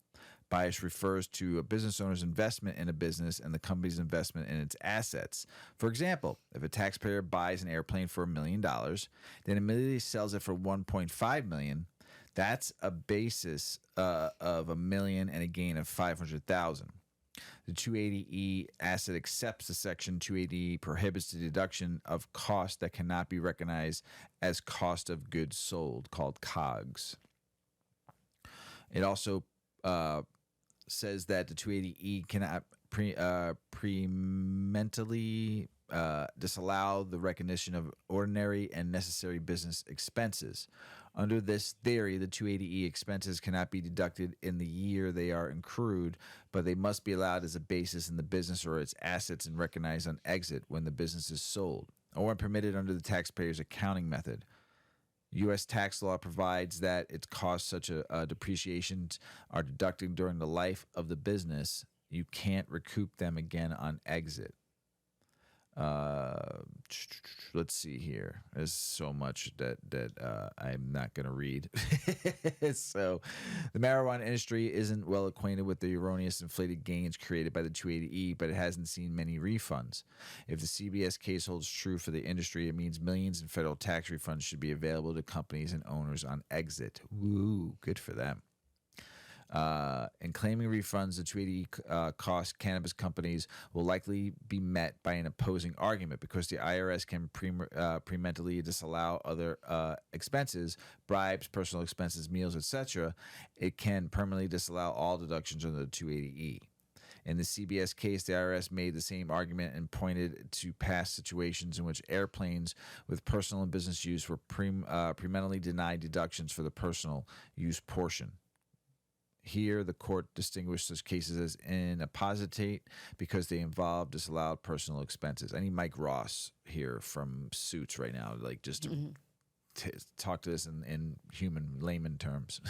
Bias refers to a business owner's investment in a business and the company's investment in its assets. For example, if a taxpayer buys an airplane for $1 million, then immediately sells it for $1.5 million, that's a basis of $1 million and a gain of $500,000. The 280E asset accepts the Section 280E prohibits the deduction of costs that cannot be recognized as cost of goods sold, called COGS. It also says that the 280E cannot prementally disallow the recognition of ordinary and necessary business expenses. Under this theory, the 280E expenses cannot be deducted in the year they are accrued, but they must be allowed as a basis in the business or its assets and recognized on exit when the business is sold, or when permitted under the taxpayer's accounting method. U.S. tax law provides that its costs, such as depreciations, are deducted during the life of the business. You can't recoup them again on exit. Let's see here. There's so much that I'm not going to read. So the marijuana industry isn't well acquainted with the erroneous inflated gains created by the 280E, but it hasn't seen many refunds. If the CBS case holds true for the industry, it means millions in federal tax refunds should be available to companies and owners on exit. Woo, good for them. In claiming refunds, the 280 cost cannabis companies will likely be met by an opposing argument because the IRS can prementally disallow other expenses, bribes, personal expenses, meals, etc. It can permanently disallow all deductions under the 280E. In the CBS case, the IRS made the same argument and pointed to past situations in which airplanes with personal and business use were prementally denied deductions for the personal use portion. Here, the court distinguished such cases as inappositate because they involve disallowed personal expenses. I need Mike Ross here from Suits right now, like just to talk to this in human layman terms.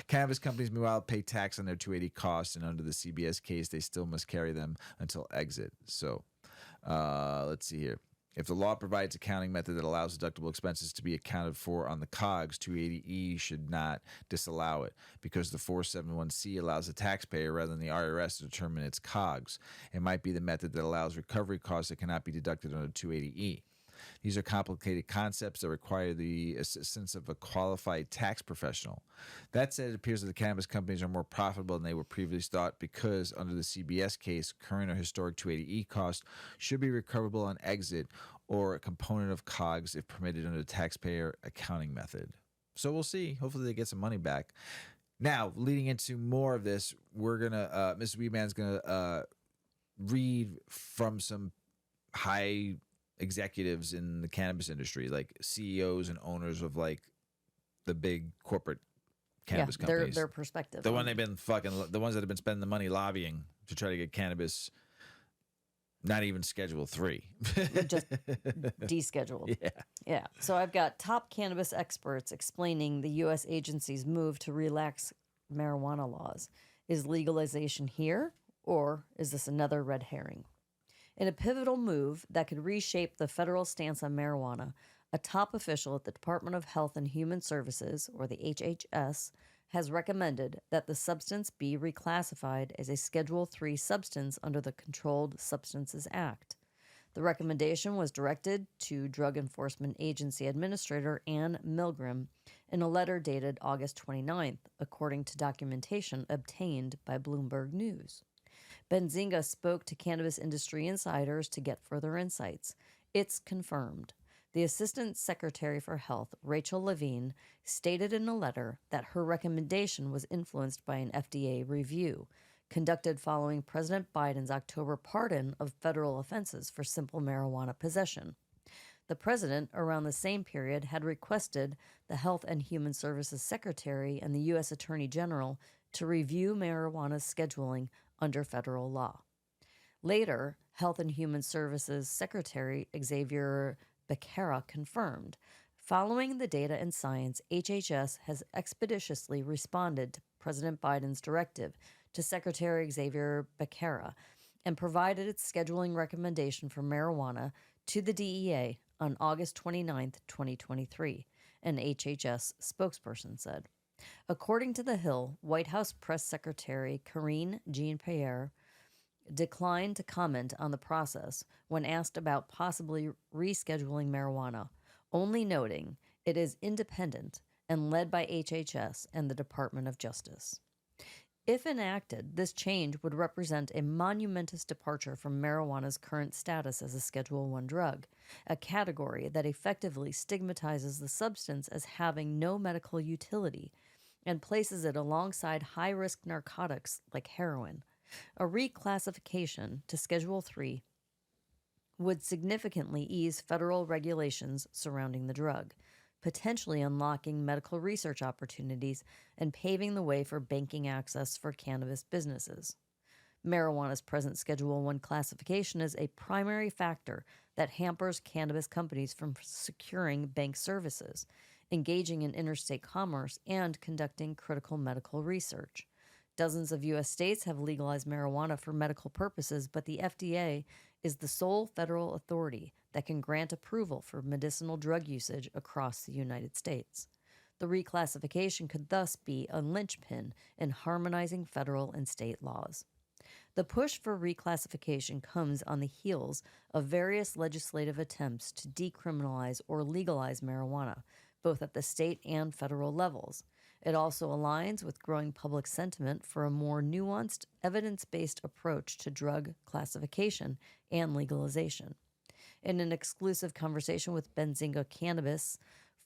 Cannabis companies, meanwhile, pay tax on their 280 costs, and under the CBS case, they still must carry them until exit. So, let's see here. If the law provides accounting method that allows deductible expenses to be accounted for on the COGS, 280E should not disallow it because the 471C allows the taxpayer rather than the IRS to determine its COGS. It might be the method that allows recovery costs that cannot be deducted under 280E. These are complicated concepts that require the assistance of a qualified tax professional. That said, it appears that the cannabis companies are more profitable than they were previously thought because, under the CBS case, current or historic 280E costs should be recoverable on exit or a component of COGS if permitted under the taxpayer accounting method. So we'll see. Hopefully they get some money back. Now, leading into more of this, we're going to, Mrs. Weedman's going to read from some high executives in the cannabis industry, like CEOs and owners of like the big corporate cannabis companies. Their perspective. The ones that have been spending the money lobbying to try to get cannabis not even Schedule 3. Just descheduled. Yeah. So I've got top cannabis experts explaining the U.S. agency's move to relax marijuana laws. Is legalization here Or is this another red herring? In a pivotal move that could reshape the federal stance on marijuana, a top official at the Department of Health and Human Services, or the HHS, has recommended that the substance be reclassified as a Schedule III substance under the Controlled Substances Act. The recommendation was directed to Drug Enforcement Agency Administrator Ann Milgram in a letter dated August 29th, according to documentation obtained by Bloomberg News. Benzinga spoke to cannabis industry insiders to get further insights. It's confirmed. The Assistant Secretary for Health, Rachel Levine, stated in a letter that her recommendation was influenced by an FDA review conducted following President Biden's October pardon of federal offenses for simple marijuana possession. The president, around the same period, had requested the Health and Human Services Secretary and the U.S. Attorney General to review marijuana's scheduling under federal law. Later, Health and Human Services Secretary Xavier Becerra confirmed, following the data and science, HHS has expeditiously responded to President Biden's directive to Secretary Xavier Becerra and provided its scheduling recommendation for marijuana to the DEA on August 29, 2023, an HHS spokesperson said. According to The Hill, White House Press Secretary Karine Jean-Pierre declined to comment on the process when asked about possibly rescheduling marijuana, only noting it is independent and led by HHS and the Department of Justice. If enacted, this change would represent a monumentous departure from marijuana's current status as a Schedule I drug, a category that effectively stigmatizes the substance as having no medical utility and places it alongside high-risk narcotics like heroin. A reclassification to Schedule III would significantly ease federal regulations surrounding the drug, potentially unlocking medical research opportunities and paving the way for banking access for cannabis businesses. Marijuana's present Schedule I classification is a primary factor that hampers cannabis companies from securing bank services, engaging in interstate commerce, and conducting critical medical research. Dozens of U.S. states have legalized marijuana for medical purposes, but the FDA is the sole federal authority that can grant approval for medicinal drug usage across the United States. The reclassification could thus be a linchpin in harmonizing federal and state laws. The push for reclassification comes on the heels of various legislative attempts to decriminalize or legalize marijuana, both at the state and federal levels. It also aligns with growing public sentiment for a more nuanced, evidence-based approach to drug classification and legalization. In an exclusive conversation with Benzinga Cannabis,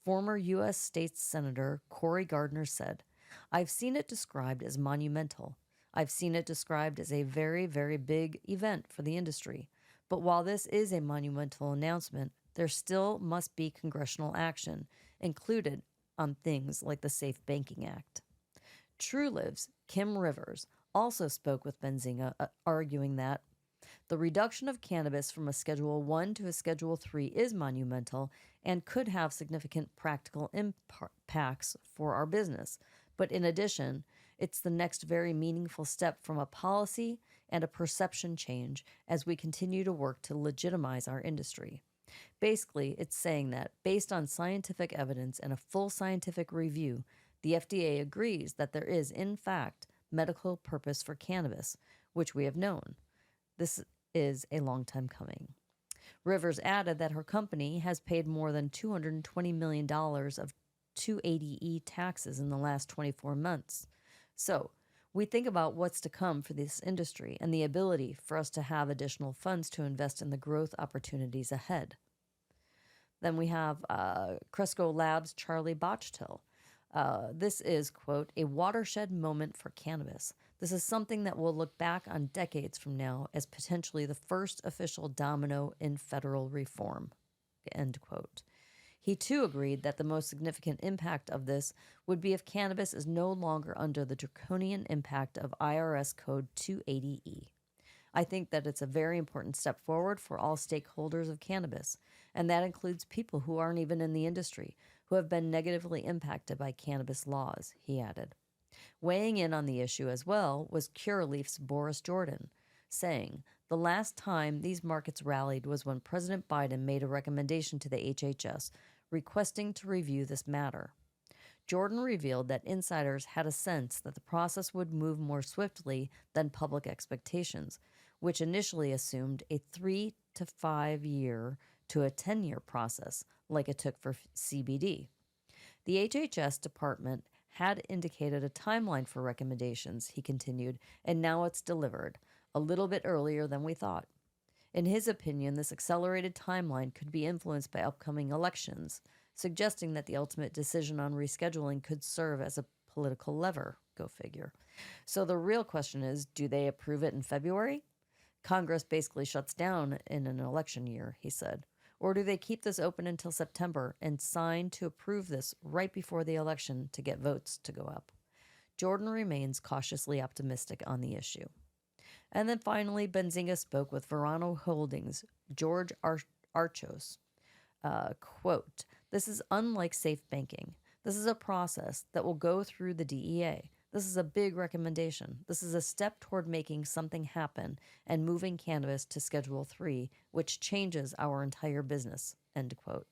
former U.S. State Senator Cory Gardner said, "I've seen it described as monumental. I've seen it described as a very, very big event for the industry. But while this is a monumental announcement, there still must be congressional action included on things like the Safe Banking Act." TrueLive's Kim Rivers also spoke with Benzinga, arguing that the reduction of cannabis from a Schedule I to a Schedule III is monumental and could have significant practical impacts for our business. But in addition, it's the next very meaningful step from a policy and a perception change as we continue to work to legitimize our industry. Basically, it's saying that, based on scientific evidence and a full scientific review, the FDA agrees that there is, in fact, medical purpose for cannabis, which we have known. This is a long time coming. Rivers added that her company has paid more than $220 million of 280E taxes in the last 24 months. So, we think about what's to come for this industry and the ability for us to have additional funds to invest in the growth opportunities ahead. Then we have Cresco Labs' Charlie Bochtill. This is, quote, "a watershed moment for cannabis. This is something that we'll look back on decades from now as potentially the first official domino in federal reform," end quote. He too agreed that the most significant impact of this would be if cannabis is no longer under the draconian impact of IRS Code 280E. "I think that it's a very important step forward for all stakeholders of cannabis, and that includes people who aren't even in the industry, who have been negatively impacted by cannabis laws," he added. Weighing in on the issue as well was Curaleaf's Boris Jordan, saying, "The last time these markets rallied was when President Biden made a recommendation to the HHS requesting to review this matter." Jordan revealed that insiders had a sense that the process would move more swiftly than public expectations, which initially assumed a 3 to 5 year to a 10-year process, like it took for CBD. The HHS department had indicated a timeline for recommendations, he continued, and now it's delivered, a little bit earlier than we thought. In his opinion, this accelerated timeline could be influenced by upcoming elections, suggesting that the ultimate decision on rescheduling could serve as a political lever. Go figure. So the real question is, do they approve it in February? Congress basically shuts down in an election year, he said. Or do they keep this open until September and sign to approve this right before the election to get votes to go up? Jordan remains cautiously optimistic on the issue. And then finally, Benzinga spoke with Verano Holdings' George Archos. Quote, "This is unlike safe banking. This is a process that will go through the DEA. This is a big recommendation. This is a step toward making something happen and moving cannabis to Schedule 3, which changes our entire business." End quote.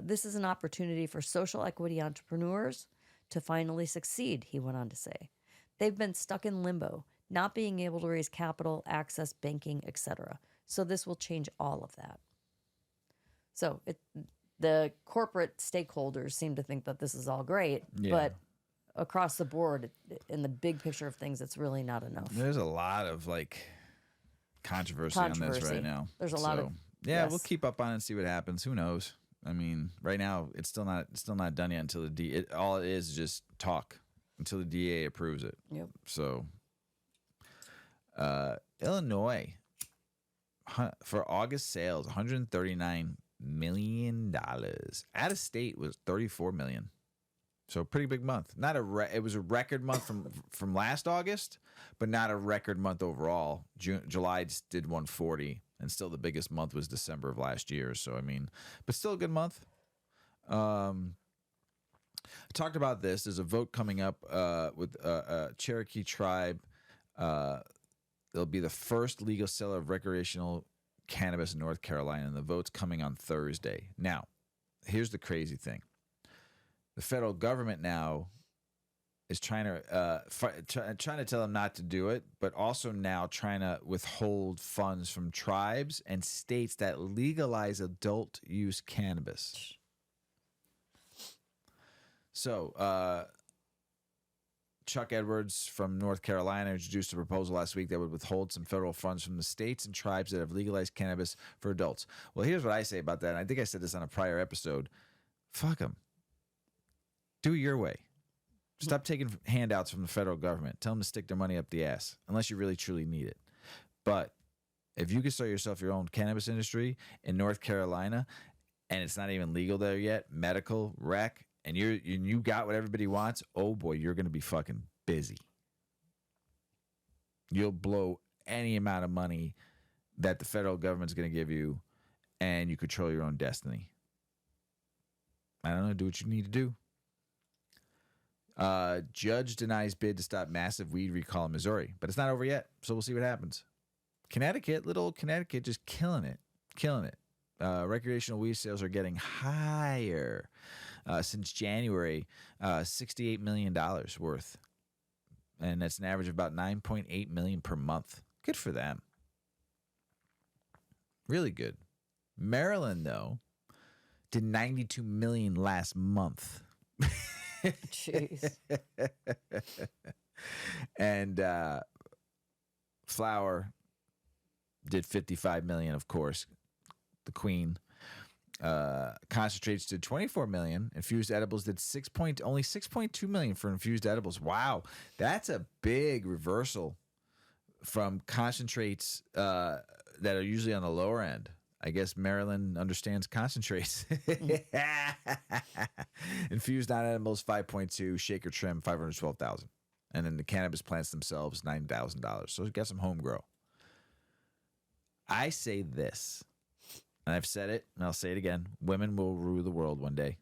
This is an opportunity for social equity entrepreneurs to finally succeed, he went on to say. They've been stuck in limbo, not being able to raise capital, access banking, etc. So this will change all of that. So the corporate stakeholders seem to think that this is all great, but across the board, in the big picture of things, it's really not enough. There's a lot of controversy on this right now. There's a lot of We'll keep up on it and see what happens. Who knows? I mean, right now it's still not done yet until the DEA. All it is just talk until the DEA approves it. Yep. So, Illinois for August sales, $139 million. Out of state was $34 million. So pretty big month. It was a record month from last August, but not a record month overall. July just did 140, and still the biggest month was December of last year. So I mean, but still a good month. I talked about this. There's a vote coming up with Cherokee tribe. It'll be the first legal sale of recreational cannabis in North Carolina, and the vote's coming on Thursday. Now, here's the crazy thing. The federal government now is trying to tell them not to do it, but also now trying to withhold funds from tribes and states that legalize adult use cannabis. So, Chuck Edwards from North Carolina introduced a proposal last week that would withhold some federal funds from the states and tribes that have legalized cannabis for adults. Well, here's what I say about that. And I think I said this on a prior episode. Fuck them. Do it your way. Stop taking handouts from the federal government. Tell them to stick their money up the ass, unless you really, truly need it. But if you can start yourself your own cannabis industry in North Carolina, and it's not even legal there yet, medical, rec, and you got what everybody wants, oh boy, you're going to be fucking busy. You'll blow any amount of money that the federal government's going to give you, and you control your own destiny. I don't know, do what you need to do. Judge denies bid to stop massive weed recall in Missouri, but it's not over yet, so we'll see what happens. Little old Connecticut, just killing it. Recreational weed sales are getting higher since January, $68 million worth, and that's an average of about $9.8 million per month. Good for them. Really good. Maryland, though, did $92 million last month. Jeez. And flour did $55 million, of course. The queen. Concentrates did $24 million. Infused edibles did only $6.2 million for infused edibles. Wow, that's a big reversal from concentrates that are usually on the lower end. I guess Maryland understands concentrates. Infused non-edibles, 5.2. Shaker trim, 512,000. And then the cannabis plants themselves, $9,000. So get some home grow. I say this, and I've said it, and I'll say it again. Women will rule the world one day.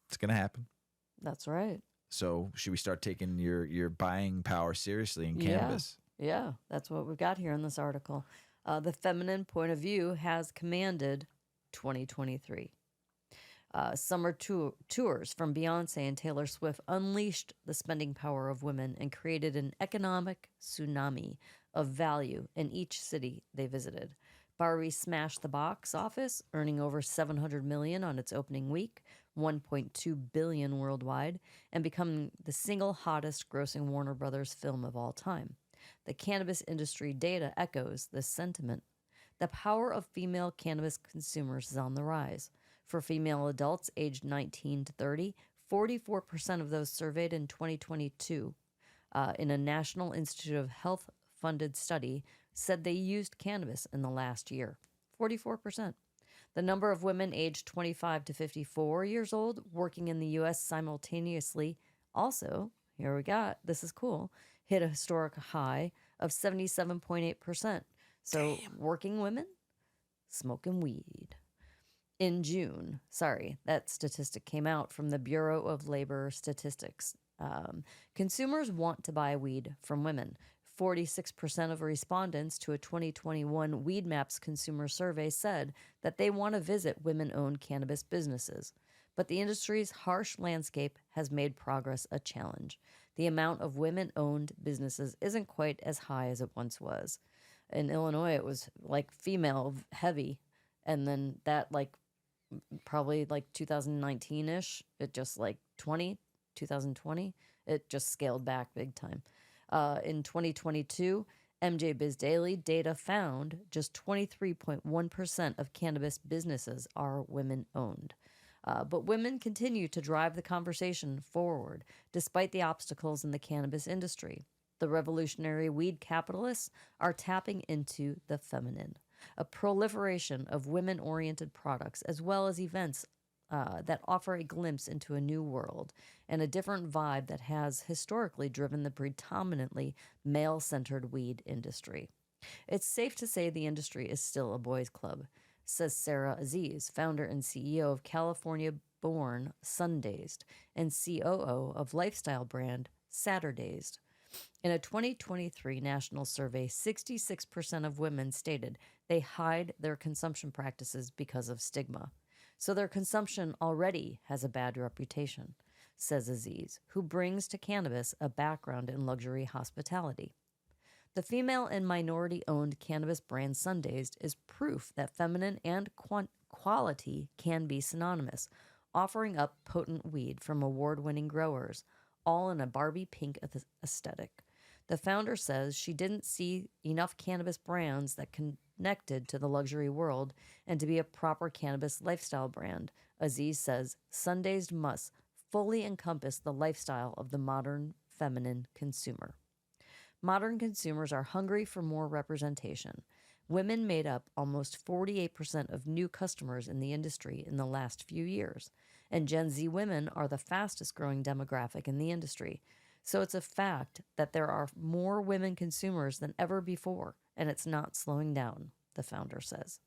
It's going to happen. That's right. So should we start taking your buying power seriously in cannabis? Yeah, that's what we've got here in this article. The feminine point of view has commanded 2023. Summer tours from Beyonce and Taylor Swift unleashed the spending power of women and created an economic tsunami of value in each city they visited. Barbie smashed the box office, earning over $700 million on its opening week, $1.2 billion worldwide, and becoming the single hottest grossing Warner Brothers film of all time. The cannabis industry data echoes this sentiment. The power of female cannabis consumers is on the rise. For female adults aged 19 to 30, 44% of those surveyed in 2022 in a National Institute of Health funded study said they used cannabis in the last year. 44%. The number of women aged 25 to 54 years old working in the U.S. simultaneously also, here we got, this is cool, hit a historic high of 77.8%. So working women, smoking weed. In June, that statistic came out from the Bureau of Labor Statistics. Consumers want to buy weed from women. 46% of respondents to a 2021 Weed Maps consumer survey said that they want to visit women-owned cannabis businesses. But the industry's harsh landscape has made progress a challenge. The amount of women-owned businesses isn't quite as high as it once was. In Illinois, it was like female heavy, and then that probably 2019-ish, it just 2020, it just scaled back big time. In 2022, MJ Biz Daily data found just 23.1% of cannabis businesses are women-owned. But women continue to drive the conversation forward, despite the obstacles in the cannabis industry. The revolutionary weed capitalists are tapping into the feminine. A proliferation of women-oriented products, as well as events that offer a glimpse into a new world and a different vibe that has historically driven the predominantly male-centered weed industry. It's safe to say the industry is still a boys' club, says Sarah Aziz, founder and CEO of California-born Sundazed and COO of lifestyle brand Saturdays. In a 2023 national survey, 66% of women stated they hide their consumption practices because of stigma. So their consumption already has a bad reputation, says Aziz, who brings to cannabis a background in luxury hospitality. The female and minority-owned cannabis brand Sundazed is proof that feminine and quality can be synonymous, offering up potent weed from award-winning growers, all in a Barbie pink aesthetic. The founder says she didn't see enough cannabis brands that connected to the luxury world and to be a proper cannabis lifestyle brand. Aziz says Sundazed must fully encompass the lifestyle of the modern feminine consumer. Modern consumers are hungry for more representation. Women made up almost 48% of new customers in the industry in the last few years, and Gen Z women are the fastest growing demographic in the industry. So it's a fact that there are more women consumers than ever before, and it's not slowing down, the founder says.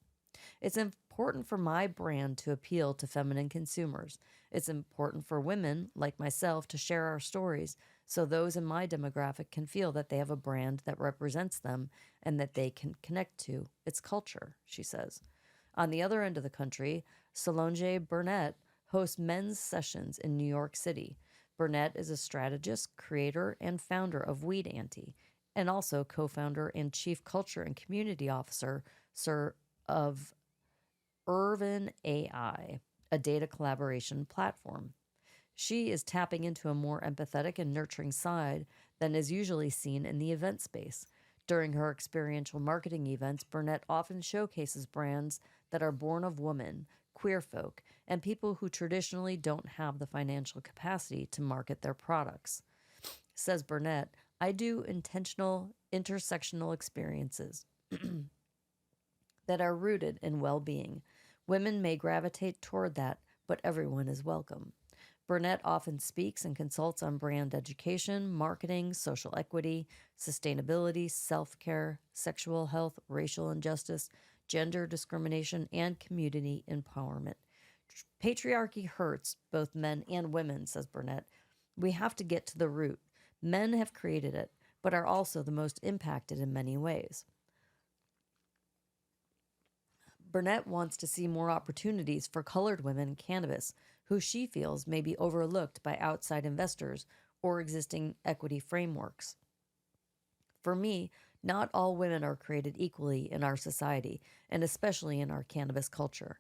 It's important for my brand to appeal to feminine consumers. It's important for women like myself to share our stories so those in my demographic can feel that they have a brand that represents them and that they can connect to its culture, she says. On the other end of the country, Solange Burnett hosts men's sessions in New York City. Burnett is a strategist, creator, and founder of Weed Auntie, and also co-founder and chief culture and community officer of Irvin AI, a data collaboration platform. She is tapping into a more empathetic and nurturing side than is usually seen in the event space. During her experiential marketing events, Burnett often showcases brands that are born of women, queer folk, and people who traditionally don't have the financial capacity to market their products. Says Burnett, I do intentional intersectional experiences that are rooted in well-being. Women may gravitate toward that, but everyone is welcome. Burnett often speaks and consults on brand education, marketing, social equity, sustainability, self-care, sexual health, racial injustice, gender discrimination, and community empowerment. Patriarchy hurts both men and women, says Burnett. We have to get to the root. Men have created it, but are also the most impacted in many ways. Burnett wants to see more opportunities for colored women in cannabis, who she feels may be overlooked by outside investors or existing equity frameworks. For me, not all women are created equally in our society, and especially in our cannabis culture.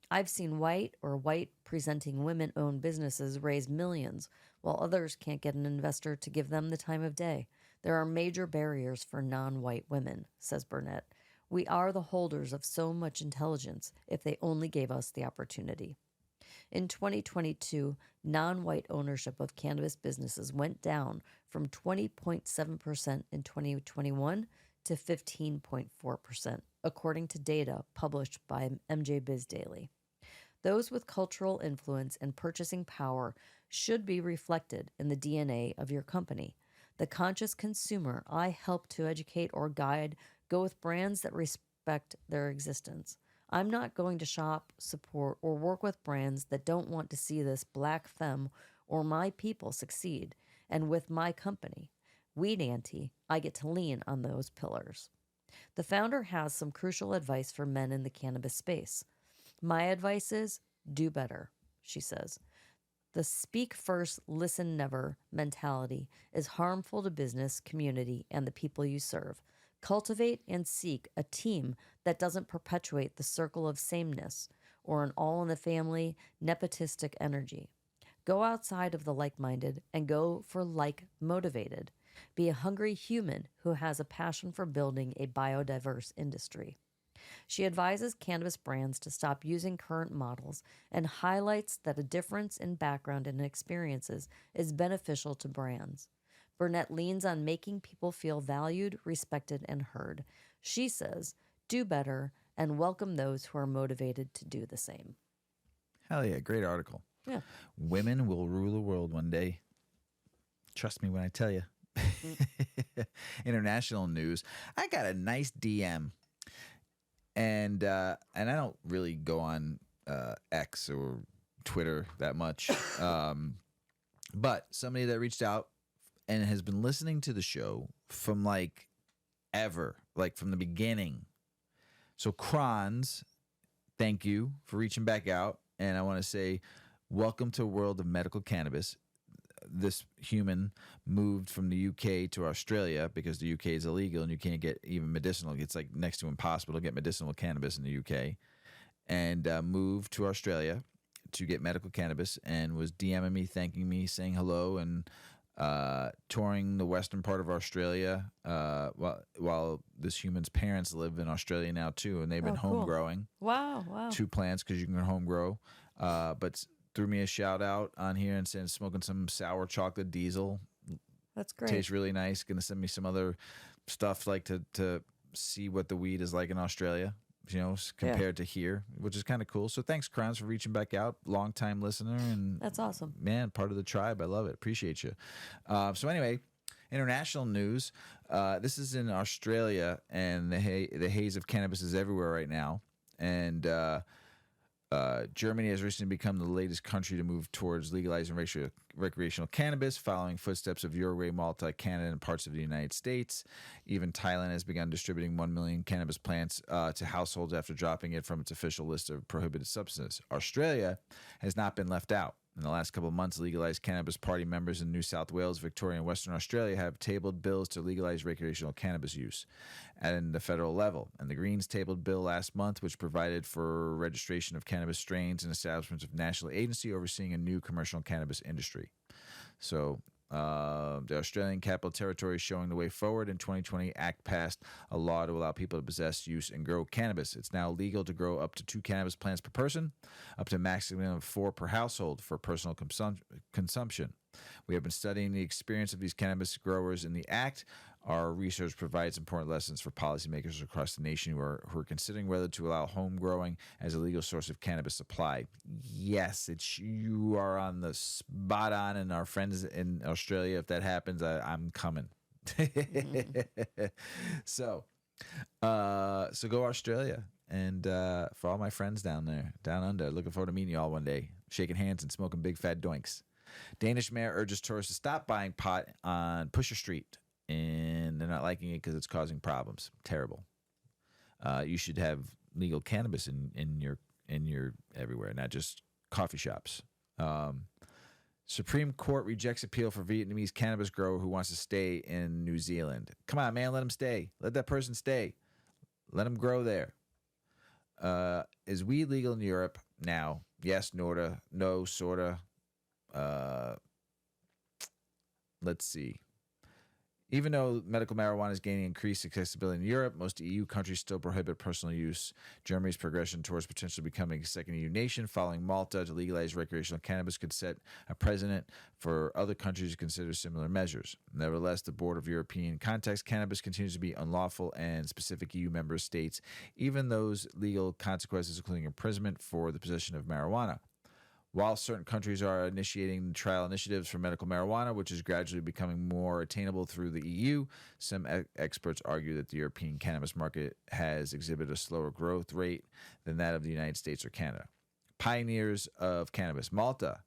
I've seen white or white-presenting women-owned businesses raise millions, while others can't get an investor to give them the time of day. There are major barriers for non-white women, says Burnett. We are the holders of so much intelligence if they only gave us the opportunity. In 2022, non-white ownership of cannabis businesses went down from 20.7% in 2021 to 15.4%, according to data published by MJ Biz Daily. Those with cultural influence and purchasing power should be reflected in the DNA of your company. The conscious consumer I help to educate or guide go with brands that respect their existence. I'm not going to shop, support, or work with brands that don't want to see this black femme or my people succeed. And with my company, Weed Auntie, I get to lean on those pillars. The founder has some crucial advice for men in the cannabis space. My advice is, do better, she says. The speak first, listen never mentality is harmful to business, community, and the people you serve. Cultivate and seek a team that doesn't perpetuate the circle of sameness or an all-in-the-family nepotistic energy. Go outside of the like-minded and go for like-motivated. Be a hungry human who has a passion for building a biodiverse industry. She advises cannabis brands to stop using current models and highlights that a difference in background and experiences is beneficial to brands. Burnett leans on making people feel valued, respected, and heard. She says, do better and welcome those who are motivated to do the same. Hell yeah, great article. Yeah. Women will rule the world one day. Trust me when I tell you. International news. I got a nice DM. And I don't really go on X or Twitter that much. But somebody that reached out and has been listening to the show from like ever, like from the beginning. So Crons, thank you for reaching back out. And I want to say, welcome to a world of medical cannabis. This human moved from the UK to Australia because the UK is illegal and you can't get even medicinal. It's like next to impossible to get medicinal cannabis in the UK. And moved to Australia to get medical cannabis and was DMing me, thanking me, saying hello, and touring the western part of Australia while this human's parents live in Australia now too, and they've been home growing. Wow. 2 plants because you can home grow. But threw me a shout out on here and said smoking some sour chocolate diesel. That's great. Tastes really nice. Going to send me some other stuff like to see what the weed is like in Australia, you know, compared to here, which is kind of cool. So thanks, Crowns, for reaching back out. Long-time listener. And that's awesome. Man, part of the tribe. I love it. Appreciate you. So anyway, international news. This is in Australia, and the haze of cannabis is everywhere right now. And Germany has recently become the latest country to move towards legalizing recreational cannabis, following footsteps of Uruguay, Malta, Canada, and parts of the United States. Even Thailand has begun distributing 1 million cannabis plants to households after dropping it from its official list of prohibited substances. Australia has not been left out. In the last couple of months, legalized cannabis party members in New South Wales, Victoria, and Western Australia have tabled bills to legalize recreational cannabis use at the federal level. And the Greens tabled a bill last month, which provided for registration of cannabis strains and establishment of national agency overseeing a new commercial cannabis industry. So the Australian Capital Territory is showing the way forward. In 2020, ACT passed a law to allow people to possess, use, and grow cannabis. It's now legal to grow up to 2 cannabis plants per person, up to a maximum of 4 per household for personal consumption. We have been studying the experience of these cannabis growers in the ACT. Our research provides important lessons for policymakers across the nation who are considering whether to allow home growing as a legal source of cannabis supply. Yes, you are on the spot on, and our friends in Australia, if that happens, I'm coming. So go Australia, and for all my friends down there, down under, looking forward to meeting you all one day, shaking hands and smoking big fat doinks. Danish mayor urges tourists to stop buying pot on Pusher Street, and they're not liking it because it's causing problems. Terrible. You should have legal cannabis in your everywhere, not just coffee shops. Supreme Court rejects appeal for Vietnamese cannabis grower who wants to stay in New Zealand. Come on, man, let him stay. Let that person stay. Let him grow there. Is weed legal in Europe now? Yes, sorta. No, sorta. Let's see. Even though medical marijuana is gaining increased accessibility in Europe, most EU countries still prohibit personal use. Germany's progression towards potentially becoming a second EU nation following Malta to legalize recreational cannabis could set a precedent for other countries to consider similar measures. Nevertheless, the Board of European Context Cannabis continues to be unlawful in specific EU member states, even those legal consequences, including imprisonment for the possession of marijuana. While certain countries are initiating trial initiatives for medical marijuana, which is gradually becoming more attainable through the EU, some experts argue that the European cannabis market has exhibited a slower growth rate than that of the United States or Canada. Pioneers of cannabis. Malta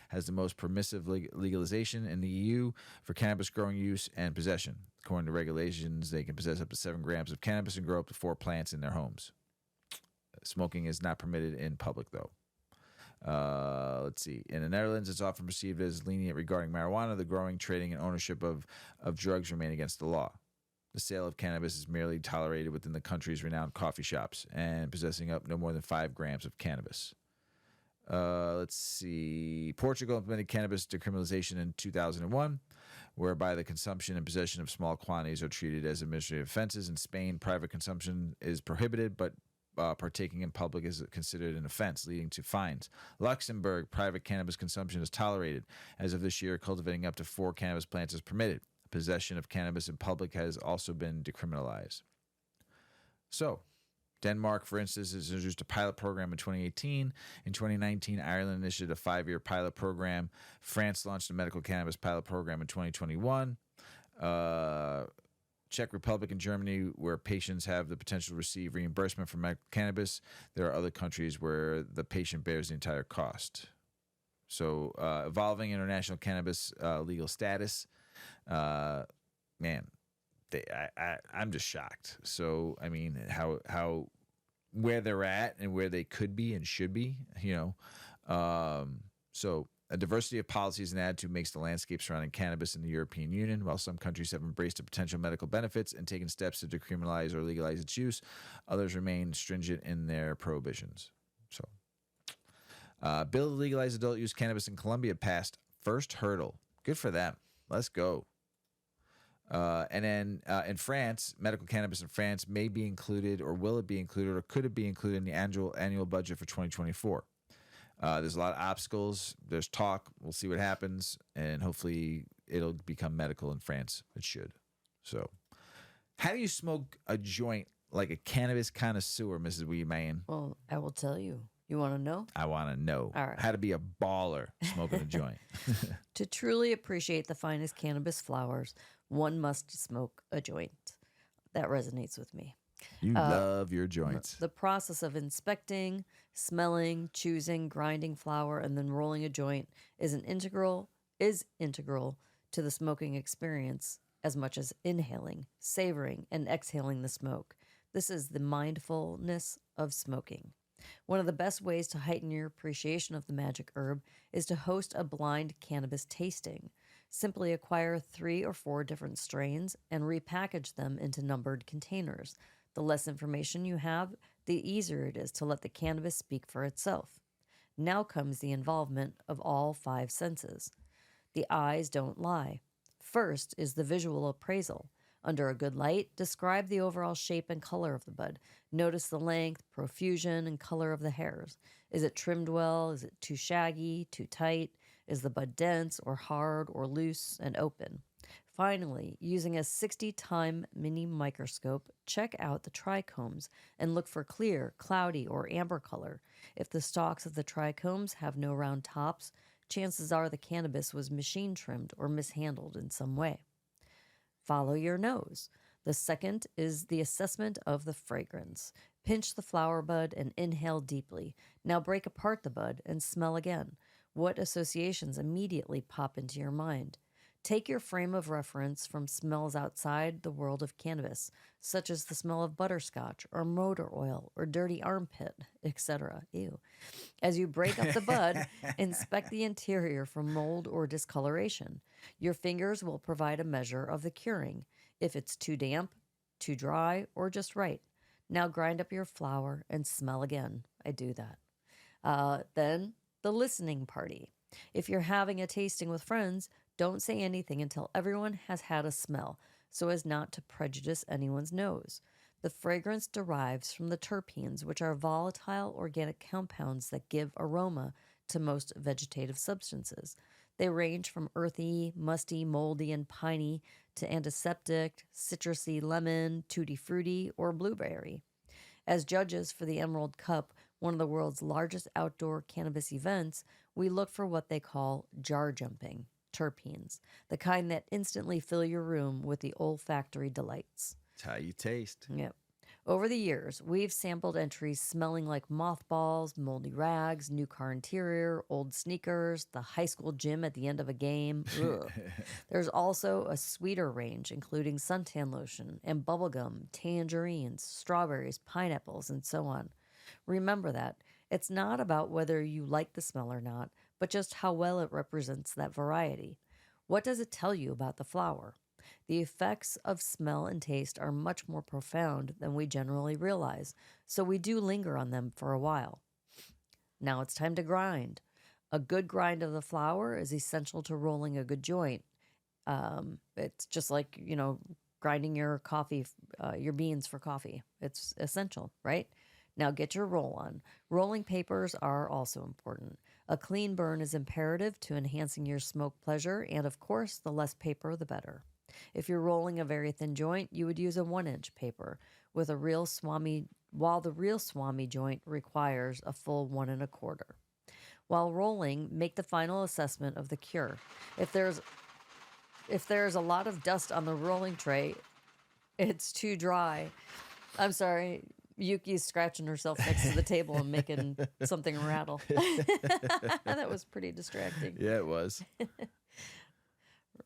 has the most permissive legalization in the EU for cannabis growing use and possession. According to regulations, they can possess up to 7 grams of cannabis and grow up to 4 plants in their homes. Smoking is not permitted in public, though. Let's see. In the Netherlands, it's often perceived as lenient regarding marijuana. The growing, trading, and ownership of drugs remain against the law. The sale of cannabis is merely tolerated within the country's renowned coffee shops and possessing up no more than 5 grams of cannabis. Let's see. Portugal implemented cannabis decriminalization in 2001, whereby the consumption and possession of small quantities are treated as administrative offenses. In Spain, private consumption is prohibited, but partaking in public is considered an offense, leading to fines. Luxembourg, private cannabis consumption is tolerated. As of this year, cultivating up to 4 cannabis plants is permitted. Possession of cannabis in public has also been decriminalized. So, Denmark, for instance, has introduced a pilot program in 2018. In 2019, Ireland initiated a 5-year pilot program. France launched a medical cannabis pilot program in 2021. Czech Republic and Germany, where patients have the potential to receive reimbursement for medical cannabis. There are other countries where the patient bears the entire cost. So, evolving international cannabis legal status, I'm just shocked. So, I mean, how where they're at and where they could be and should be, So, a diversity of policies and attitude makes the landscape surrounding cannabis in the European Union. While some countries have embraced the potential medical benefits and taken steps to decriminalize or legalize its use, others remain stringent in their prohibitions. So, bill to legalize adult use cannabis in Colombia passed first hurdle. Good for them. Let's go. And then in France, medical cannabis in France may be included, or will it be included, or could it be included in the annual budget for 2024? There's a lot of obstacles. There's talk. We'll see what happens, and hopefully it'll become medical in France. It should. So, how do you smoke a joint like a cannabis connoisseur, Mrs. Weedman? Well, I will tell you. You want to know? I want to know. All right. How to be a baller smoking a joint. To truly appreciate the finest cannabis flowers, one must smoke a joint. That resonates with me. You love your joints. The process of inspecting, smelling, choosing, grinding flower, and then rolling a joint is integral to the smoking experience as much as inhaling, savoring, and exhaling the smoke. This is the mindfulness of smoking. One of the best ways to heighten your appreciation of the magic herb is to host a blind cannabis tasting. Simply acquire 3 or 4 different strains and repackage them into numbered containers. The less information you have, the easier it is to let the cannabis speak for itself. Now comes the involvement of all 5 senses. The eyes don't lie. First is the visual appraisal. Under a good light, describe the overall shape and color of the bud. Notice the length, profusion, and color of the hairs. Is it trimmed well? Is it too shaggy, too tight? Is the bud dense or hard or loose and open? Finally, using a 60-time mini microscope, check out the trichomes and look for clear, cloudy, or amber color. If the stalks of the trichomes have no round tops, chances are the cannabis was machine trimmed or mishandled in some way. Follow your nose. The second is the assessment of the fragrance. Pinch the flower bud and inhale deeply. Now break apart the bud and smell again. What associations immediately pop into your mind? Take your frame of reference from smells outside the world of cannabis, such as the smell of butterscotch or motor oil or dirty armpit, etc. Ew. As you break up the bud, inspect the interior for mold or discoloration. Your fingers will provide a measure of the curing, if it's too damp, too dry, or just right. Now grind up your flower and smell again. I do that. Then the listening party. If you're having a tasting with friends, don't say anything until everyone has had a smell, so as not to prejudice anyone's nose. The fragrance derives from the terpenes, which are volatile organic compounds that give aroma to most vegetative substances. They range from earthy, musty, moldy, and piney to antiseptic, citrusy, lemon, tutti frutti, or blueberry. As judges for the Emerald Cup, one of the world's largest outdoor cannabis events, we look for what they call jar jumping terpenes, the kind that instantly fill your room with the olfactory delights. It's how you taste. Yep. Over the years, we've sampled entries smelling like mothballs, moldy rags, new car interior, old sneakers, the high school gym at the end of a game. Ugh. There's also a sweeter range, including suntan lotion and bubblegum, tangerines, strawberries, pineapples, and so on. Remember that it's not about whether you like the smell or not, but just how well it represents that variety. What does it tell you about the flower? The effects of smell and taste are much more profound than we generally realize, so we do linger on them for a while. Now it's time to grind. A good grind of the flower is essential to rolling a good joint. It's just like, grinding your coffee, your beans for coffee. It's essential, right? Now get your roll on. Rolling papers are also important. A clean burn is imperative to enhancing your smoke pleasure, and of course, the less paper, the better. If you're rolling a very thin joint, you would use a 1-inch paper, with a real swami, while the real swami joint requires a full 1 1/4. While rolling, make the final assessment of the cure. If there's a lot of dust on the rolling tray, it's too dry. I'm sorry. Yuki's scratching herself next to the table and making something rattle. That was pretty distracting. Yeah, it was.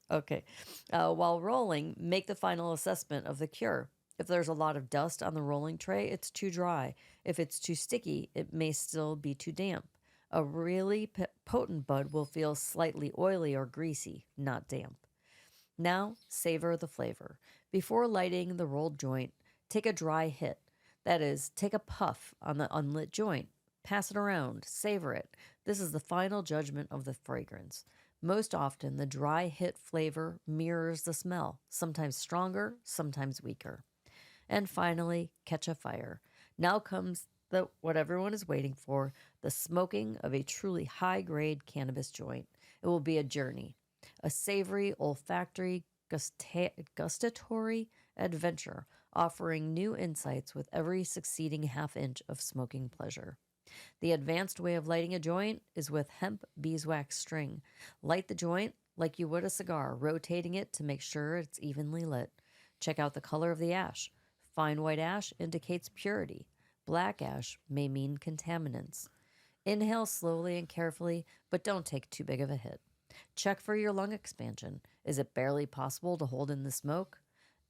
Okay. While rolling, make the final assessment of the cure. If there's a lot of dust on the rolling tray, it's too dry. If it's too sticky, it may still be too damp. A really potent bud will feel slightly oily or greasy, not damp. Now, savor the flavor. Before lighting the rolled joint, take a dry hit. That is, take a puff on the unlit joint. Pass it around. Savor it. This is the final judgment of the fragrance. Most often, the dry hit flavor mirrors the smell, sometimes stronger, sometimes weaker. And finally, catch a fire. Now comes what everyone is waiting for, the smoking of a truly high-grade cannabis joint. It will be a journey, a savory, olfactory, gustatory adventure, offering new insights with every succeeding half-inch of smoking pleasure. The advanced way of lighting a joint is with hemp beeswax string. Light the joint like you would a cigar, rotating it to make sure it's evenly lit. Check out the color of the ash. Fine white ash indicates purity. Black ash may mean contaminants. Inhale slowly and carefully, but don't take too big of a hit. Check for your lung expansion. Is it barely possible to hold in the smoke?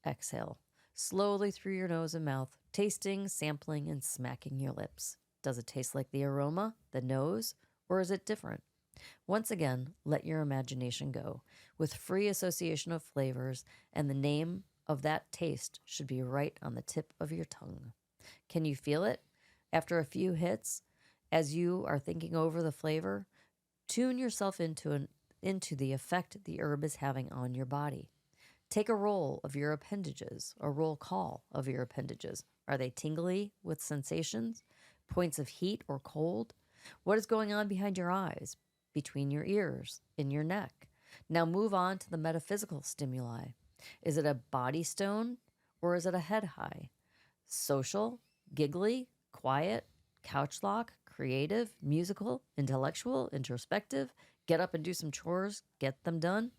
Exhale slowly through your nose and mouth, tasting, sampling, and smacking your lips. Does it taste like the aroma, the nose, or is it different? Once again, let your imagination go. With free association of flavors, and the name of that taste should be right on the tip of your tongue. Can you feel it? After a few hits, as you are thinking over the flavor, tune yourself into the effect the herb is having on your body. Take a roll of your appendages, a roll call of your appendages. Are they tingly with sensations, points of heat or cold? What is going on behind your eyes, between your ears, in your neck? Now move on to the metaphysical stimuli. Is it a body stone or is it a head high? Social, giggly, quiet, couch lock, creative, musical, intellectual, introspective, get up and do some chores, get them done?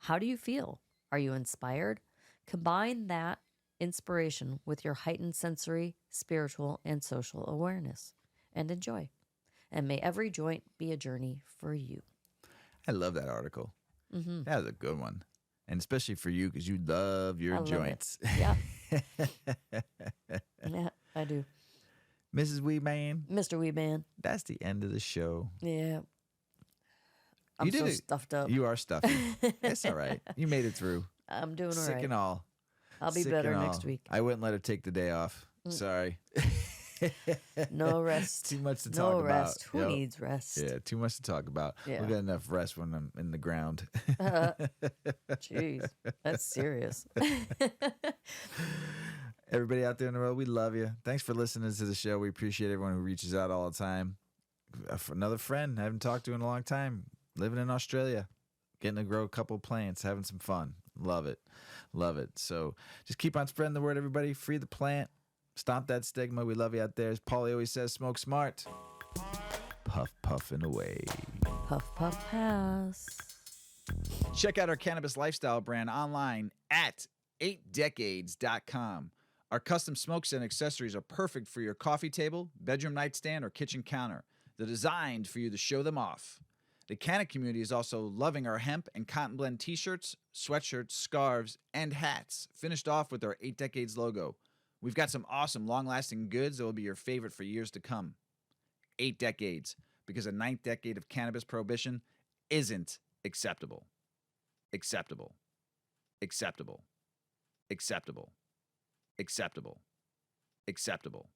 How do you feel? Are you inspired? Combine that inspiration with your heightened sensory, spiritual, and social awareness and enjoy. and may every joint be a journey for you. I love that article. Mm-hmm. That was a good one. And especially for you, because you love your joints. Yeah. Yeah, I do. Mrs. Weedman. Mr. Weedman. That's the end of the show. Yeah. I'm so stuffed up. You are stuffy. It's all right. You made it through. I'm doing all right. Sick and all. I'll be better next week. I wouldn't let her take the day off. Sorry. No rest. Too much to talk about. No rest. Who needs rest? Yeah, too much to talk about. Yeah. We'll get enough rest when I'm in the ground. Jeez, that's serious. Everybody out there in the world, we love you. Thanks for listening to the show. We appreciate everyone who reaches out all the time. Another friend I haven't talked to in a long time, living in Australia, getting to grow a couple plants, having some fun. Love it. Love it. So just keep on spreading the word, everybody. Free the plant. Stomp that stigma. We love you out there. As Paulie always says, smoke smart. Puff, puffing away. Puff, puff, pass. Check out our cannabis lifestyle brand online at 8decades.com. Our custom smokes and accessories are perfect for your coffee table, bedroom nightstand, or kitchen counter. They're designed for you to show them off. The Canna community is also loving our hemp and cotton blend t-shirts, sweatshirts, scarves, and hats, finished off with our 8 Decades logo. We've got some awesome, long-lasting goods that will be your favorite for years to come. 8 Decades, because a 9th decade of cannabis prohibition isn't acceptable. Acceptable. Acceptable. Acceptable. Acceptable. Acceptable.